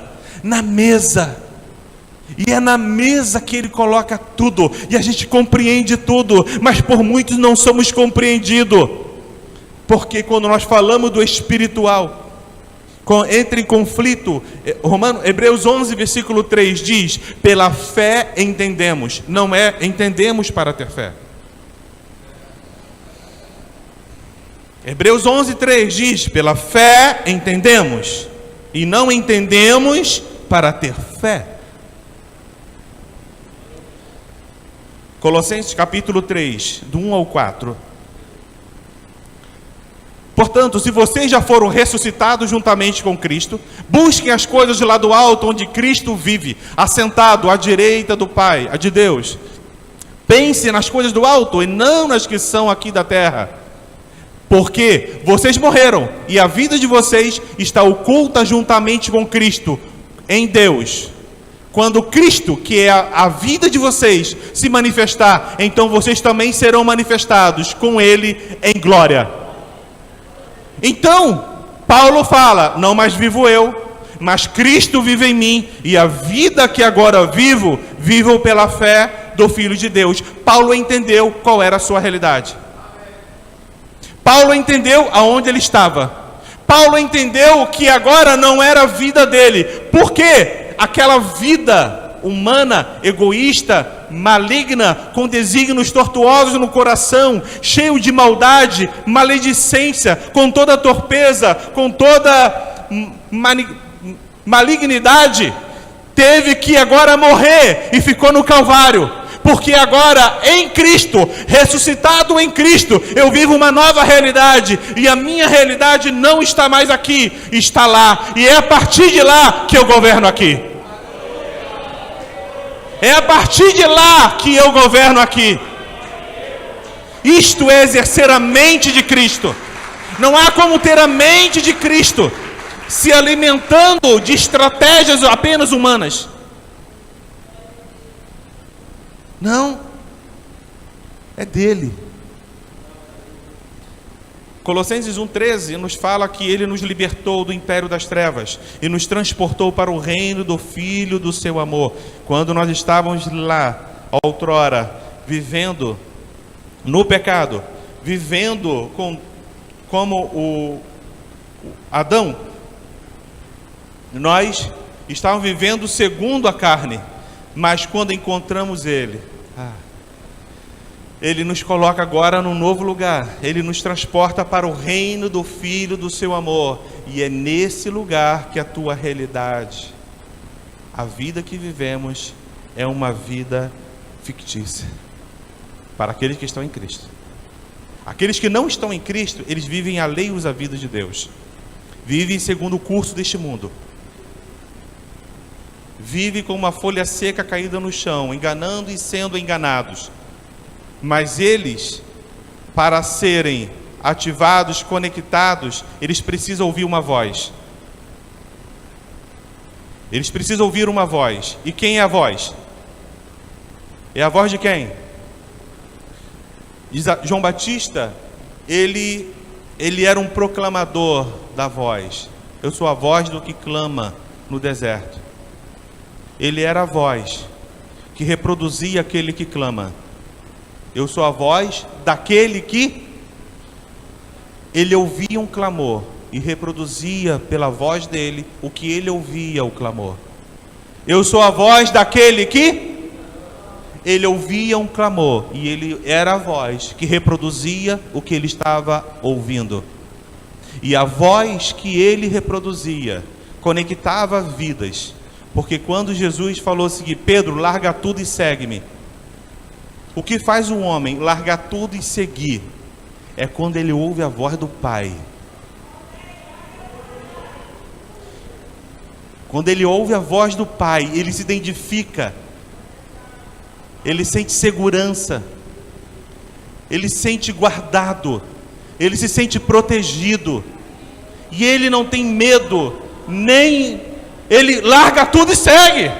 e é na mesa que Ele coloca tudo, e a gente compreende tudo, mas por muitos não somos compreendidos, porque quando nós falamos do espiritual, entra em conflito. Hebreus 11, versículo 3 diz: pela fé entendemos, não é entendemos para ter fé. Hebreus 11, 3 diz: pela fé entendemos, e não entendemos para ter fé. Colossenses capítulo 3, do 1 ao 4. Portanto, se vocês já foram ressuscitados juntamente com Cristo, busquem as coisas lá do alto, onde Cristo vive, assentado à direita do Pai, a de Deus. Pense nas coisas do alto e não nas que são aqui da terra. Porque vocês morreram e a vida de vocês está oculta juntamente com Cristo em Deus. Quando Cristo, que é a vida de vocês, se manifestar, então vocês também serão manifestados com Ele em glória. Então, Paulo fala: não mais vivo eu, mas Cristo vive em mim, e a vida que agora vivo pela fé do Filho de Deus. Paulo entendeu qual era a sua realidade. Paulo entendeu aonde ele estava. Paulo entendeu que agora não era a vida dele. Por quê? Aquela vida humana, egoísta, maligna, com desígnios tortuosos no coração, cheio de maldade, maledicência, com toda torpeza, com toda malignidade, teve que agora morrer e ficou no Calvário. Porque agora em Cristo, ressuscitado em Cristo, eu vivo uma nova realidade, e a minha realidade não está mais aqui, está lá, e é a partir de lá que eu governo aqui. É a partir de lá que eu governo aqui. Isto é exercer a mente de Cristo. Não há como ter a mente de Cristo se alimentando de estratégias apenas humanas. Não, é dele. Colossenses 1,13 nos fala que Ele nos libertou do império das trevas e nos transportou para o reino do Filho do seu amor. Quando nós estávamos lá, outrora vivendo no pecado, vivendo como o Adão, nós estávamos vivendo segundo a carne, mas quando encontramos Ele, Ele nos coloca agora num novo lugar, Ele nos transporta para o reino do Filho do seu amor, e é nesse lugar que a tua realidade, a vida que vivemos, é uma vida fictícia, para aqueles que estão em Cristo. Aqueles que não estão em Cristo, eles vivem alheios à vida de Deus, vivem segundo o curso deste mundo, vivem como uma folha seca caída no chão, enganando e sendo enganados. Mas eles, para serem ativados, conectados, eles precisam ouvir uma voz. Eles precisam ouvir uma voz. E quem é a voz? É a voz de quem? João Batista, ele era um proclamador da voz. Eu sou a voz do que clama no deserto. Ele era a voz que reproduzia aquele que clama. Eu sou a voz daquele que ele ouvia um clamor e reproduzia pela voz dele o que ele ouvia, o clamor. Eu sou a voz daquele que ele ouvia um clamor e ele era a voz que reproduzia o que ele estava ouvindo. E a voz que ele reproduzia conectava vidas. Porque quando Jesus falou assim: Pedro, larga tudo e segue-me. O que faz um homem largar tudo e seguir? É quando ele ouve a voz do Pai. Quando ele ouve a voz do Pai, ele se identifica. Ele sente segurança. Ele se sente guardado. Ele se sente protegido. E ele não tem medo, nem... Ele larga tudo e segue.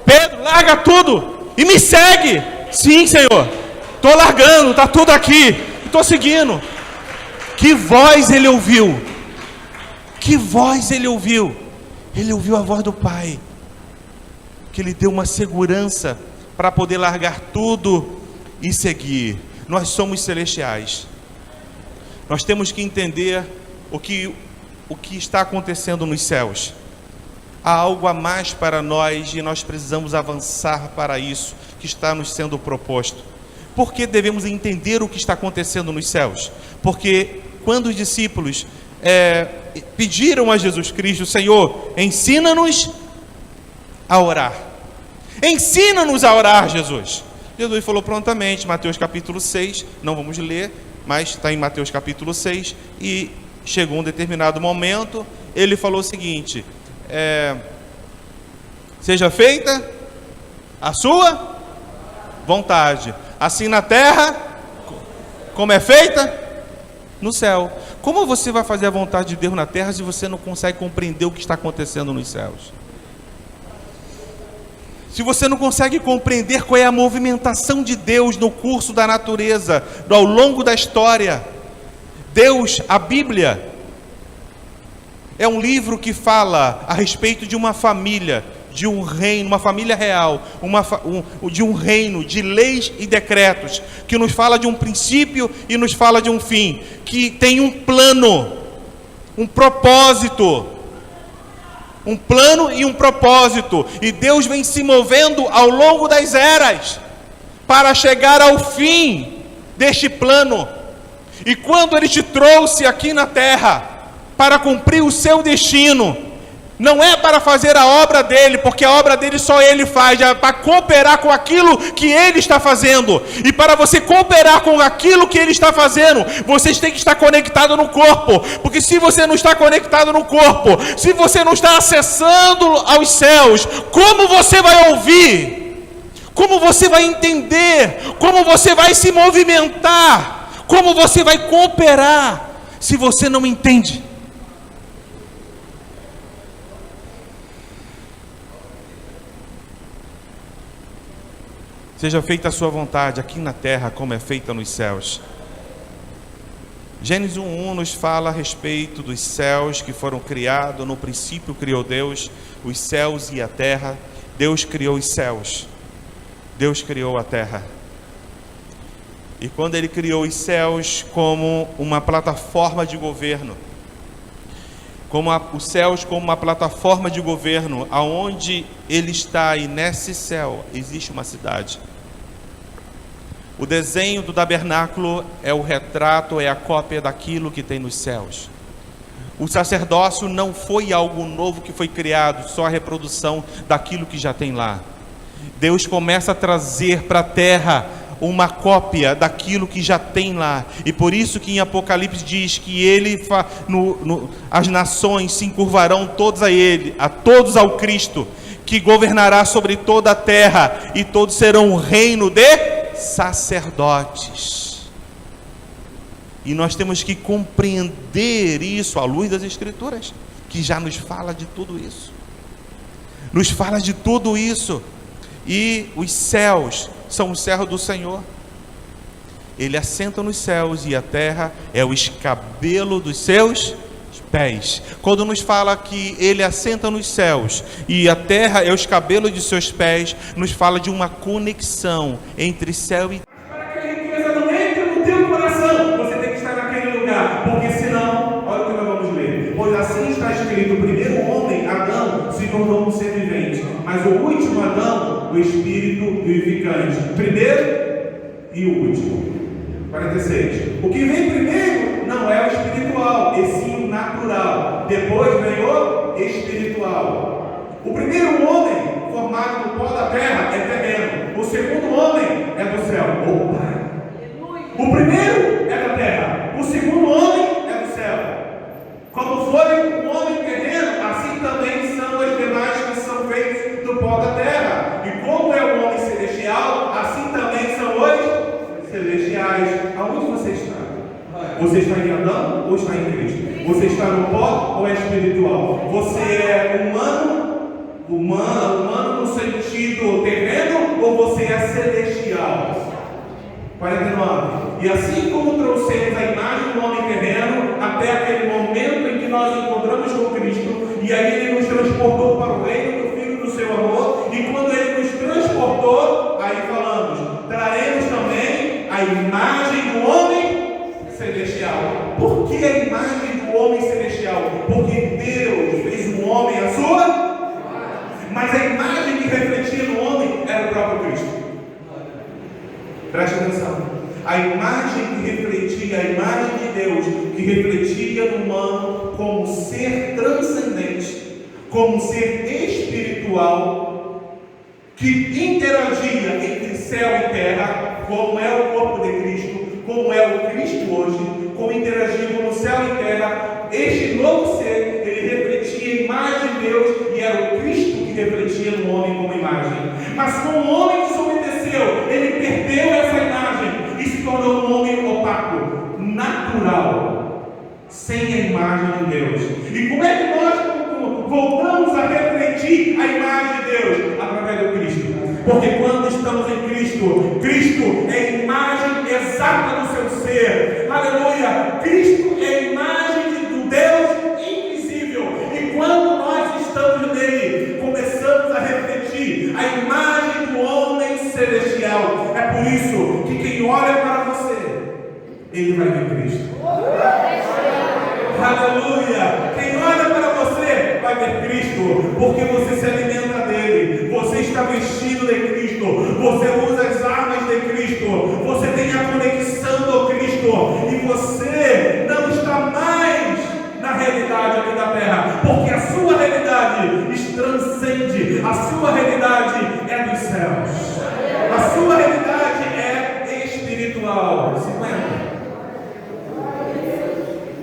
Pedro, larga tudo e me segue. Sim, Senhor, estou largando, está tudo aqui, estou seguindo. Que voz ele ouviu? Que voz ele ouviu? Ele ouviu a voz do Pai, que lhe deu uma segurança para poder largar tudo e seguir. Nós somos celestiais. Nós temos que entender o que está acontecendo nos céus. Há algo a mais para nós e nós precisamos avançar para isso que está nos sendo proposto. Por que devemos entender o que está acontecendo nos céus? Porque quando os discípulos pediram a Jesus Cristo: Senhor, ensina-nos a orar. Ensina-nos a orar, Jesus. Jesus falou prontamente, Mateus capítulo 6, não vamos ler, mas está em Mateus capítulo 6, e chegou um determinado momento, ele falou o seguinte: seja feita a sua vontade, assim na terra, como é feita no céu. Como você vai fazer a vontade de Deus na terra se você não consegue compreender o que está acontecendo nos céus? Se você não consegue compreender qual é a movimentação de Deus no curso da natureza, ao longo da história. Deus, a Bíblia, é um livro que fala a respeito de uma família, de um reino, uma família real, de um reino, de leis e decretos, que nos fala de um princípio e nos fala de um fim, que tem um plano, um propósito, um plano e um propósito, e Deus vem se movendo ao longo das eras, para chegar ao fim deste plano. E quando Ele te trouxe aqui na terra, para cumprir o seu destino, não é para fazer a obra dele, porque a obra dele só ele faz, é para cooperar com aquilo que ele está fazendo. E para você cooperar com aquilo que ele está fazendo, vocês têm que estar conectado no corpo, porque se você não está conectado no corpo, se você não está acessando aos céus, como você vai ouvir? Como você vai entender? Como você vai se movimentar? Como você vai cooperar se você não entende? Seja feita a sua vontade aqui na terra como é feita nos céus. Gênesis 1:1 nos fala a respeito dos céus que foram criados. No princípio criou Deus os céus e a terra. Deus criou os céus. Deus criou a terra. E quando Ele criou os céus como uma plataforma de governo, os céus como uma plataforma de governo, aonde Ele está, e nesse céu existe uma cidade. O desenho do tabernáculo é o retrato, é a cópia daquilo que tem nos céus. O sacerdócio não foi algo novo que foi criado, só a reprodução daquilo que já tem lá. Deus começa a trazer para a terra uma cópia daquilo que já tem lá. E por isso que em Apocalipse diz que Ele, as nações se encurvarão todas a Ele, a todos ao Cristo, que governará sobre toda a terra, e todos serão um reino de sacerdotes. E nós temos que compreender isso à luz das Escrituras, que já nos fala de tudo isso. Nos fala de tudo isso. E os céus são os céus do Senhor. Ele assenta nos céus, e a terra é o escabelo dos seus pés. Quando nos fala que Ele assenta nos céus e a terra é o escabelo de seus pés, nos fala de uma conexão entre céu e terra. Para que a riqueza não entre no teu coração, você tem que estar naquele lugar, porque senão, olha o que nós vamos ler. Pois assim está escrito: o primeiro homem, Adão, se tornou um ser vivente, mas o último Adão, o espírito vivificante. Primeiro e o último. 46. O que vem primeiro não é o espiritual, e sim o natural. Depois vem o espiritual. O primeiro homem, formado do pó da terra, é terreno. O segundo homem é do céu. Opa! O primeiro é da terra. O segundo homem é do céu. Como foi o homem terreno, assim também são os demais que são feitos do pó da terra. E como é o homem celestial, assim também são os celestiais. Aonde você está? Você está em Adão ou está em Cristo? Você está no pó ou é espiritual? Você é humano no sentido terreno, ou você é celestial? 49. E assim como trouxemos a imagem do homem terreno até aquele momento em que nós encontramos com Cristo, e aí Ele nos transportou para o reino do Filho do seu amor, e quando Ele nos transportou, aí falamos, traremos também a imagem do homem celestial. Por que a imagem do homem celestial? Porque Deus fez um homem à sua, mas a imagem que refletia no homem era o próprio Cristo. Preste atenção. A imagem que refletia, a imagem de Deus, que refletia no humano como ser transcendente, como ser espiritual, que interagia entre céu e terra, como é o corpo de Cristo, como é o Cristo hoje, como interagia com o céu e terra. Este novo ser, ele refletia a imagem de Deus, e era o Cristo que refletia no homem como imagem. Mas como o homem desobedeceu, ele perdeu essa imagem e se tornou um homem opaco, natural, sem a imagem de Deus. E como é que nós voltamos a refletir a imagem de Deus? Através do Cristo. Porque quando estamos em Cristo, Cristo é a imagem exata do seu ser. Aleluia! Cristo é a imagem do Deus invisível. E quando nós estamos nele, começamos a refletir a imagem do homem celestial. É por isso que quem olha para você, ele vai ver Cristo. Aleluia! Quem olha para você vai ver Cristo, porque você se alimenta dele, você está vestido de Cristo, você usa as armas de Cristo, você tem a conexão do Cristo, e você não está mais na realidade aqui da terra, porque a sua realidade transcende, a sua realidade é dos céus, a sua realidade é espiritual. 50.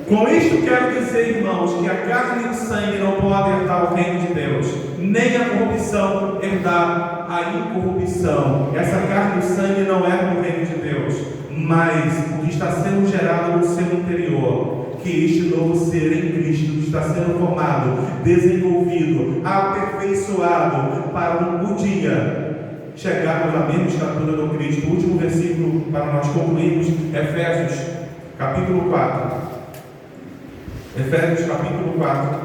Com isto quero dizer, irmãos, que a carne e o sangue não podem herdar o reino de Deus, nem a corrupção herdar a incorrupção. Essa carne e o sangue não herdam o reino de Deus, mas o que está sendo gerado no seu interior, que este novo ser em Cristo está sendo formado, desenvolvido, aperfeiçoado para um dia chegarmos à mesma estatura do Cristo. O último versículo para nós concluirmos, Efésios capítulo 4. Efésios capítulo 4,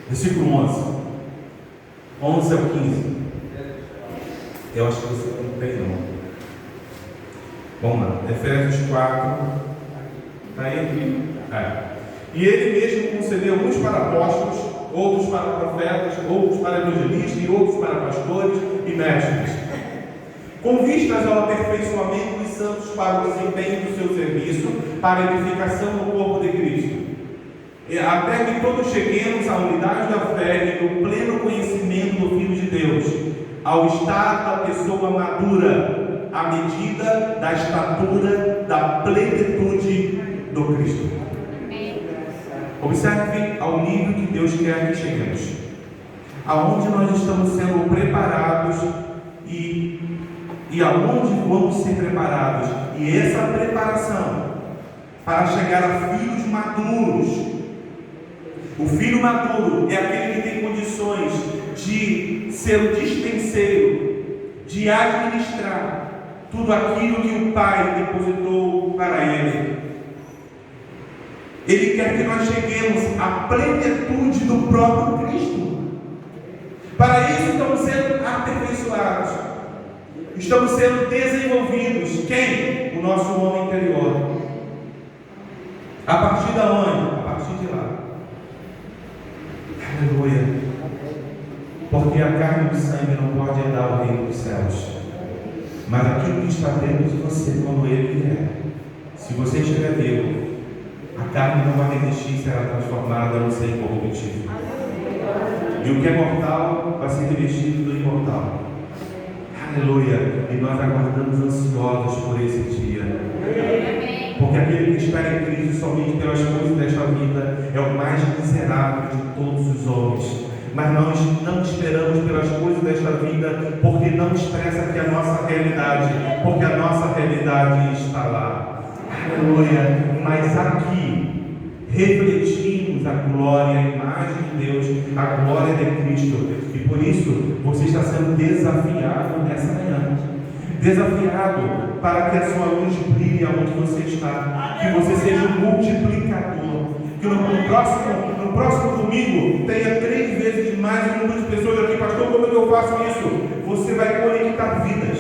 versículo 11. 11 ao 15. Eu acho que você não tem, não. Vamos lá. Efésios 4. Está aí? E ele mesmo concedeu uns para apóstolos, outros para profetas, outros para evangelistas e outros para pastores e mestres, com vistas ao aperfeiçoamento dos santos para o desempenho do seu serviço, para a edificação do corpo de Cristo, até que todos cheguemos à unidade da fé e do pleno conhecimento do Filho de Deus, ao estado da pessoa madura, à medida da estatura da plenitude do Cristo. Observe ao nível que Deus quer que cheguemos, aonde nós estamos sendo preparados e aonde vamos ser preparados, e essa preparação para chegar a filhos maduros. O filho maduro é aquele que tem condições de ser o dispenseiro, de administrar tudo aquilo que o Pai depositou para ele. Ele quer que nós cheguemos à plenitude do próprio Cristo. Para isso estamos sendo aperfeiçoados, estamos sendo desenvolvidos. Quem? O nosso homem interior. A partir da onde? A partir de lá. Aleluia. Porque a carne e o sangue não pode herdar o reino dos céus, mas aquilo que está dentro de você quando ele vier. Se você estiver vivo, a carne não vai resistir, será transformada no ser incorruptível. E o que é mortal vai ser revestido do imortal. Aleluia. E nós aguardamos ansiosos por esse dia. Porque aquele que espera em Cristo somente pelas coisas desta vida é o mais miserável de todos os homens. Mas nós não esperamos pelas coisas desta vida, porque não expressa aqui a nossa realidade, porque a nossa realidade está lá. Aleluia. Mas aqui refletimos a glória, a imagem de Deus, a glória de Cristo. E por isso você está sendo desafiado nessa manhã. Desafiado para que a sua luz brilhe aonde você está, que você seja um multiplicador, que no próximo domingo tenha 3 vezes mais o número de pessoas aqui. Pastor, como é que eu faço isso? Você vai conectar vidas,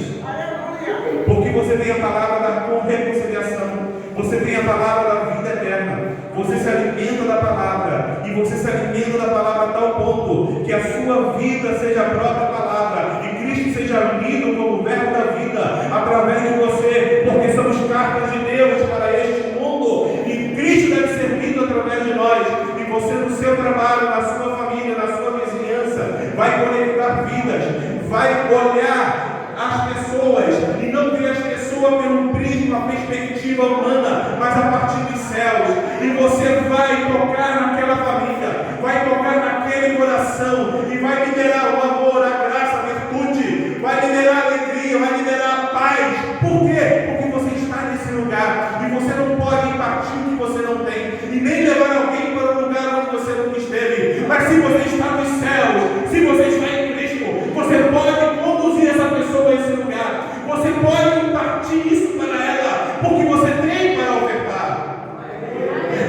porque você tem a palavra da reconciliação, você tem a palavra da vida eterna, você se alimenta da palavra, e você se alimenta da palavra a tal ponto que a sua vida seja a própria palavra, e Cristo seja lido como o verbo da vida através de você, porque somos cartas de Deus para este mundo, e Cristo deve ser lido através de nós. E você, no seu trabalho, na sua família, na sua vizinhança, vai conectar vidas, vai olhar as pessoas e não ver as pessoas pelo prisma, uma perspectiva humana, mas a partir dos céus. E você vai tocar naquela família, vai tocar naquele coração e vai liberar o amor, a graça, a virtude, vai liberar a alegria, vai liberar a paz. Por quê? Porque você está nesse lugar e você não pode impartir o que você não tem e nem levar alguém para um lugar onde você nunca esteve. Mas se você está nos céus, se você está em Cristo, você pode conduzir essa pessoa a esse lugar, você pode impartir isso para ela, porque você tem para ofertar,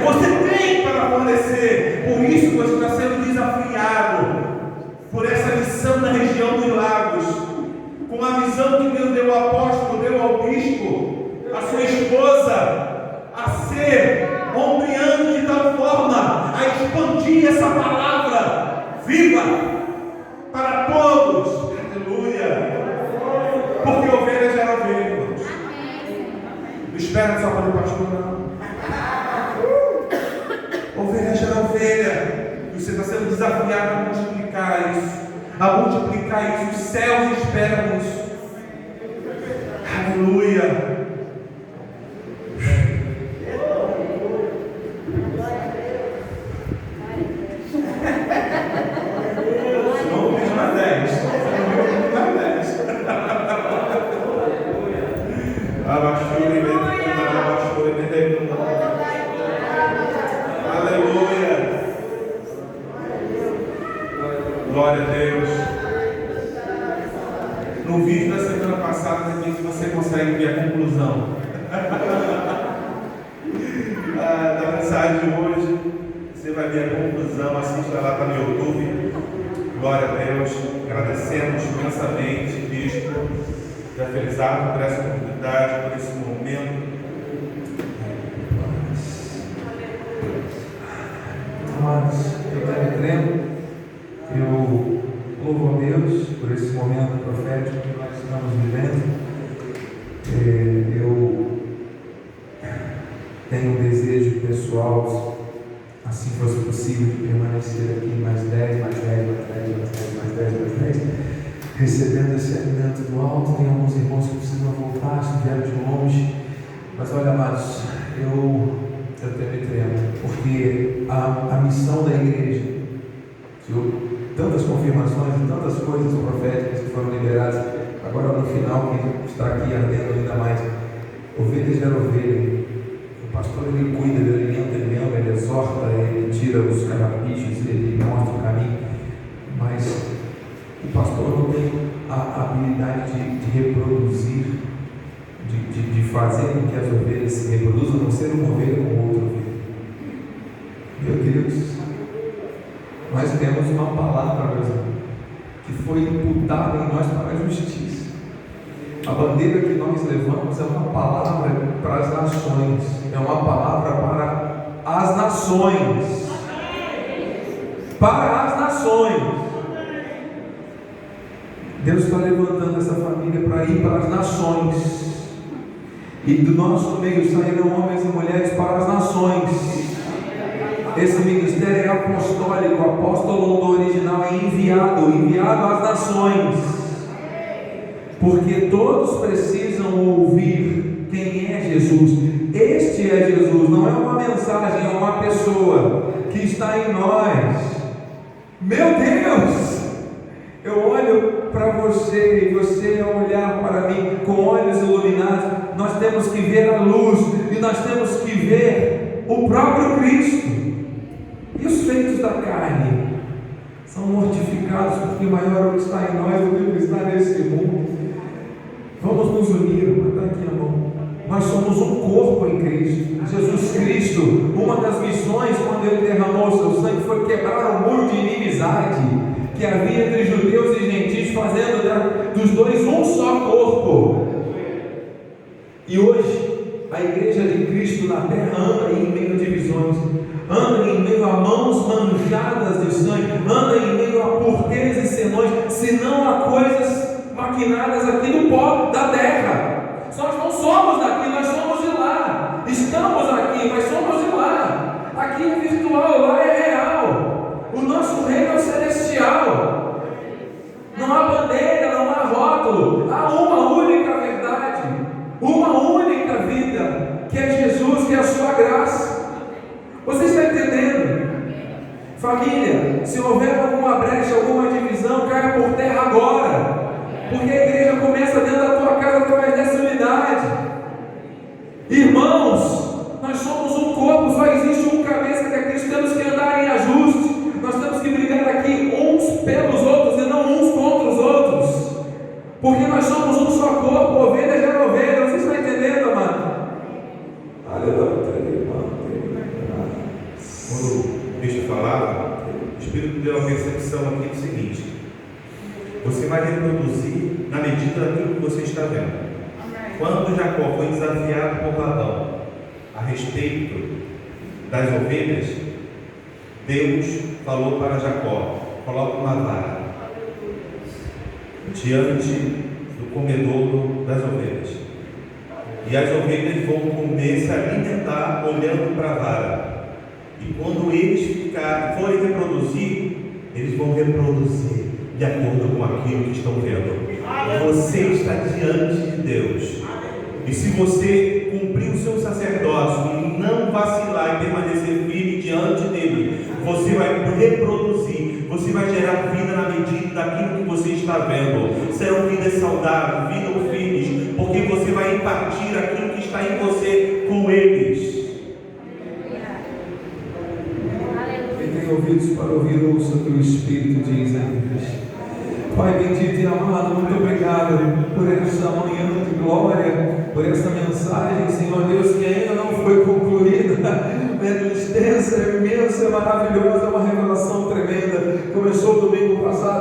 você tem para fornecer. Por isso você está sendo desafiado por essa missão na região dos lagos, com a visão que Deus deu ao apóstolo, deu ao bispo, a sua esposa, a ser ombreando de tal forma a expandir essa palavra viva para todos. Aleluia. Porque ovelha gera ovelha, irmãos. Não espera só para o pastor, não. Ovelha gera ovelha. E você está sendo desafiado a multiplicar isso. A multiplicar isso. Os céus esperam isso. Aleluia. Glória a Deus. No vídeo da semana passada, depois você consegue ver a conclusão da mensagem de hoje. Você vai ver a conclusão, assista lá, está no YouTube. Glória a Deus. Agradecemos imensamente, Bispo, da Felizardo, por essa oportunidade, por esse momento. Amados, eu também creio, eu louvo a Deus por esse momento profético que nós estamos vivendo. Eu tenho um desejo pessoal, assim fosse possível, de permanecer aqui mais 10, mais 10, mais 10, mais 10, mais 10, mais 10, recebendo esse alimento do alto. Tem alguns irmãos que precisam voltar, estiveram de longe, mas olha, amados, eu também tremo, porque a missão da igreja, tantas confirmações e tantas coisas proféticas que foram liberadas, agora no final, que está aqui ardendo ainda mais, ovelhas gera ovelha. O pastor, ele cuida, ele alimenta, ele ama, ele exorta, ele tira os carrapichos, ele mostra o caminho, mas o pastor não tem a habilidade de reproduzir, de fazer com que as ovelhas se reproduzam, não ser uma ovelha com outra ovelha. Meu Deus, nós temos uma palavra, meus irmãos, que foi imputada em nós para a justiça. A bandeira que nós levamos é uma palavra para as nações, é uma palavra para as nações. Para as nações. Deus está levantando essa família para ir para as nações. E do nosso meio sairão homens e mulheres para as nações. Esse ministério é apostólico, o apóstolo do original é enviado às nações. Porque todos precisam ouvir quem é Jesus. Este é Jesus, não é uma mensagem, é uma pessoa que está em nós. Meu Deus! Eu olho para você e você ao olhar para mim com olhos iluminados, nós temos que ver a luz e nós temos que ver o próprio Cristo. E os feitos da carne são mortificados, porque maior é o que está em nós do que o que está nesse mundo. Vamos nos unir, está aqui a mão. Nós somos um corpo em Cristo. Jesus Cristo, uma das missões quando Ele derramou o seu sangue foi quebrar o muro de inimizade que havia entre judeus e gentios, fazendo dos dois um só corpo. E hoje a igreja de Cristo na terra anda em meio a divisões, anda em meio a mãos manchadas de sangue, anda em meio a porteiros e senões, se não a coisas maquinadas aqui no pó da terra. Nós não somos daqui, nós somos de lá. Estamos aqui, mas somos de lá. Aqui é virtual, lá é real. O nosso reino é celestial. Não há bandeira, não há rótulo. Há uma única verdade, uma única vida, que é Jesus, que é a sua graça. Você está entendendo? Família, se houver alguma brecha, alguma divisão, caia por terra agora. Porque a igreja começa dentro da tua casa através dessa unidade. Irmãos, nós somos um corpo, só existe um cabeça que é Cristo. Temos que andar em ajuste. Nós temos que brigar aqui uns pelos outros e não uns contra os outros. Porque nós somos um só corpo, ovelha gera ovelha. Você está entendendo, amado? Aleluia. Quando o bicho falava, o Espírito deu uma percepção aqui do seguinte: você vai reproduzir na medida daquilo que você está vendo. Quando Jacó foi desafiado por Labão a respeito das ovelhas, Deus falou para Jacó: coloca uma vara diante do comedouro das ovelhas, e as ovelhas vão comer, se alimentar olhando para a vara. E quando eles forem reproduzir, eles vão reproduzir de acordo com aquilo que estão vendo. Você está diante de Deus, e se você cumprir o seu sacerdócio e não vacilar e permanecer firme diante dele, você vai reproduzir, você vai gerar vida na medida daquilo que você está vendo. Serão vidas saudáveis, vidas firmes, porque você vai impartir aquilo que está em você com eles. Ouvidos para ouvir, ouça o que o Espírito diz a igreja. Pai bendito e amado, muito obrigado por essa manhã de glória, por essa mensagem, Senhor Deus, que ainda não foi concluída. É extensa, é imensa, é maravilhosa, é uma revelação tremenda. Começou domingo passado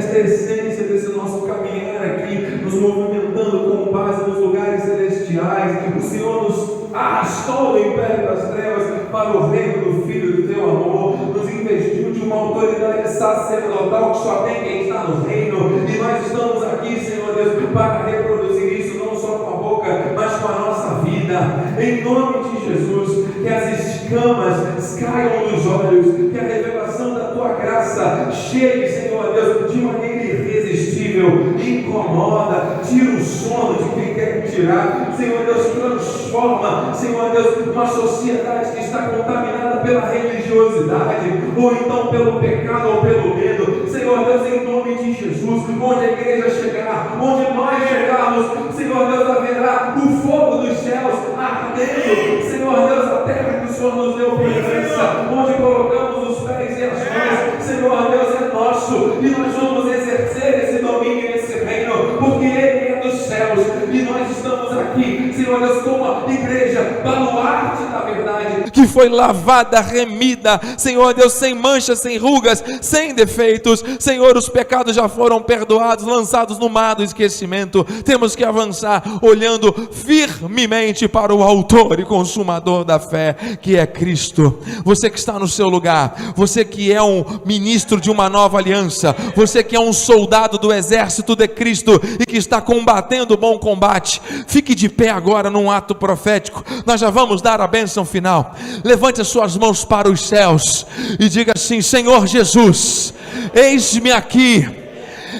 esta essência desse nosso caminhar aqui, nos movimentando com base nos lugares celestiais. O Senhor nos arrastou do império das trevas para o reino do Filho do teu amor, nos investiu de uma autoridade sacerdotal que só tem quem está no reino, e nós estamos aqui, Senhor Deus, para reproduzir isso, não só com a boca, mas com a nossa vida, em nome de Jesus. Que as escamas caiam dos olhos, que a revelação da tua graça chegue, Senhor Deus, de maneira irresistível, incomoda, tira o sono de quem quer tirar, Senhor Deus, transforma, Senhor Deus, uma sociedade que está contaminada pela religiosidade, ou então pelo pecado ou pelo medo, Senhor Deus, em nome de Jesus, onde a igreja chegar, onde nós chegarmos, Senhor Deus, haverá o fogo dos céus ardendo, Senhor Deus, a terra que o Senhor nos deu por herança, onde colocamos os pés e as mãos, Senhor Deus, é nosso, e nós vamos exercer esse domínio nesse reino, porque Ele é dos céus, e nós estamos aqui, Senhor Deus, como a igreja, baluarte da verdade, que foi lavada, remida, Senhor Deus, sem manchas, sem rugas, sem defeitos, Senhor, os pecados já foram perdoados, lançados no mar do esquecimento. Temos que avançar, olhando firmemente para o autor e consumador da fé, que é Cristo. Você que está no seu lugar, você que é um ministro de uma nova aliança, você que é um soldado do exército de Cristo e que está combatendo o bom combate, fique de pé agora num ato profético. Nós já vamos dar a bênção final. Levante as suas mãos para os céus e diga assim: Senhor Jesus, eis-me aqui,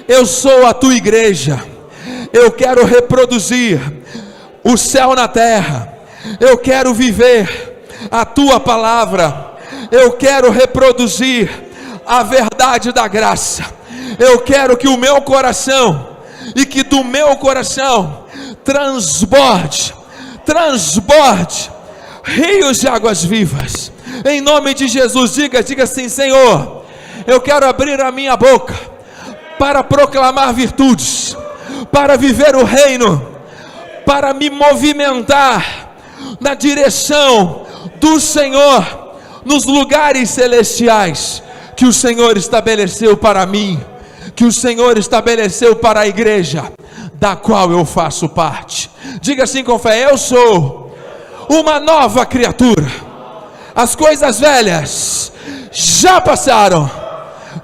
eu sou a tua igreja, eu quero reproduzir o céu na terra, eu quero viver a tua palavra, eu quero reproduzir a verdade da graça, eu quero que o meu coração e que do meu coração transborde rios de águas vivas, em nome de Jesus. Diga assim: Senhor, eu quero abrir a minha boca para proclamar virtudes, para viver o reino, para me movimentar na direção do Senhor, nos lugares celestiais que o Senhor estabeleceu para mim, que o Senhor estabeleceu para a igreja da qual eu faço parte. Diga assim com fé: eu sou uma nova criatura, as coisas velhas já passaram,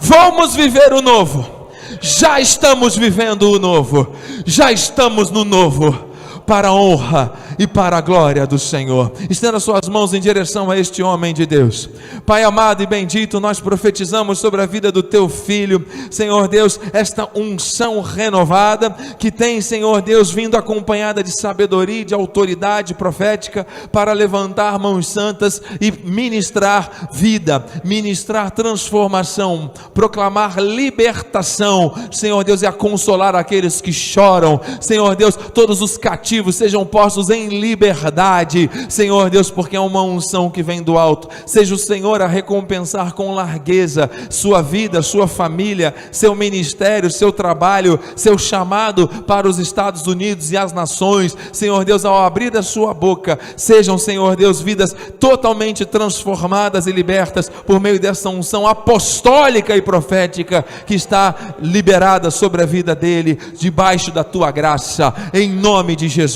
vamos viver o novo, já estamos vivendo o novo, já estamos no novo, para a honra e para a glória do Senhor. Estenda suas mãos em direção a este homem de Deus. Pai amado e bendito, nós profetizamos sobre a vida do teu filho, Senhor Deus, esta unção renovada, que tem, Senhor Deus, vindo acompanhada de sabedoria e de autoridade profética, para levantar mãos santas e ministrar vida, ministrar transformação, proclamar libertação, Senhor Deus, e a consolar aqueles que choram, Senhor Deus, todos os cativos sejam postos em liberdade, Senhor Deus, porque é uma unção que vem do alto. Seja o Senhor a recompensar com largueza sua vida, sua família, seu ministério, seu trabalho, seu chamado para os Estados Unidos e as nações. Senhor Deus, ao abrir a sua boca, sejam, Senhor Deus, vidas totalmente transformadas e libertas por meio dessa unção apostólica e profética que está liberada sobre a vida dele, debaixo da tua graça, em nome de Jesus.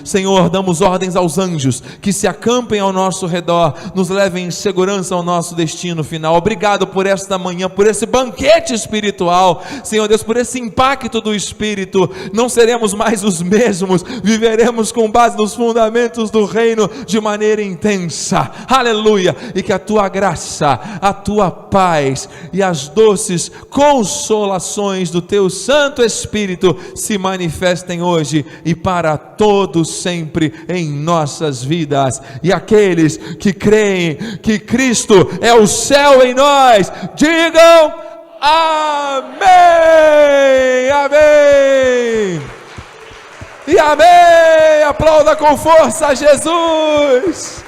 Senhor, damos ordens aos anjos que se acampem ao nosso redor, nos levem em segurança ao nosso destino final. Obrigado por esta manhã, por esse banquete espiritual, Senhor Deus, por esse impacto do Espírito. Não seremos mais os mesmos, viveremos com base nos fundamentos do reino de maneira intensa, aleluia, e que a tua graça, a tua paz e as doces consolações do teu Santo Espírito se manifestem hoje e para todos sempre em nossas vidas. E aqueles que creem que Cristo é o céu em nós, digam amém, amém e amém. Aplauda com força a Jesus,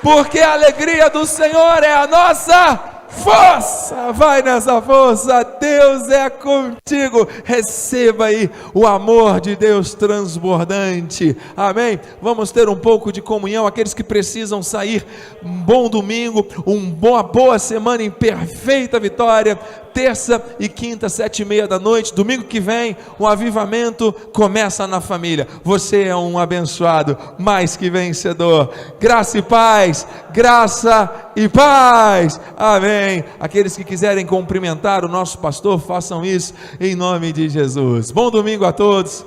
porque a alegria do Senhor é a nossa força, vai nessa força, Deus é contigo. Receba aí o amor de Deus transbordante, amém? Vamos ter um pouco de comunhão, aqueles que precisam sair, um bom domingo, uma boa semana em perfeita vitória, terça e quinta, 7h30 da noite, domingo que vem, o avivamento começa na família. Você é um abençoado, mais que vencedor. Graça e paz, graça e paz, amém. Aqueles que quiserem cumprimentar o nosso pastor, façam isso em nome de Jesus. Bom domingo a todos,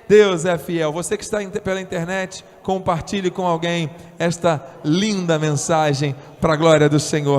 Deus é fiel. Você que está pela internet, compartilhe com alguém esta linda mensagem para a glória do Senhor.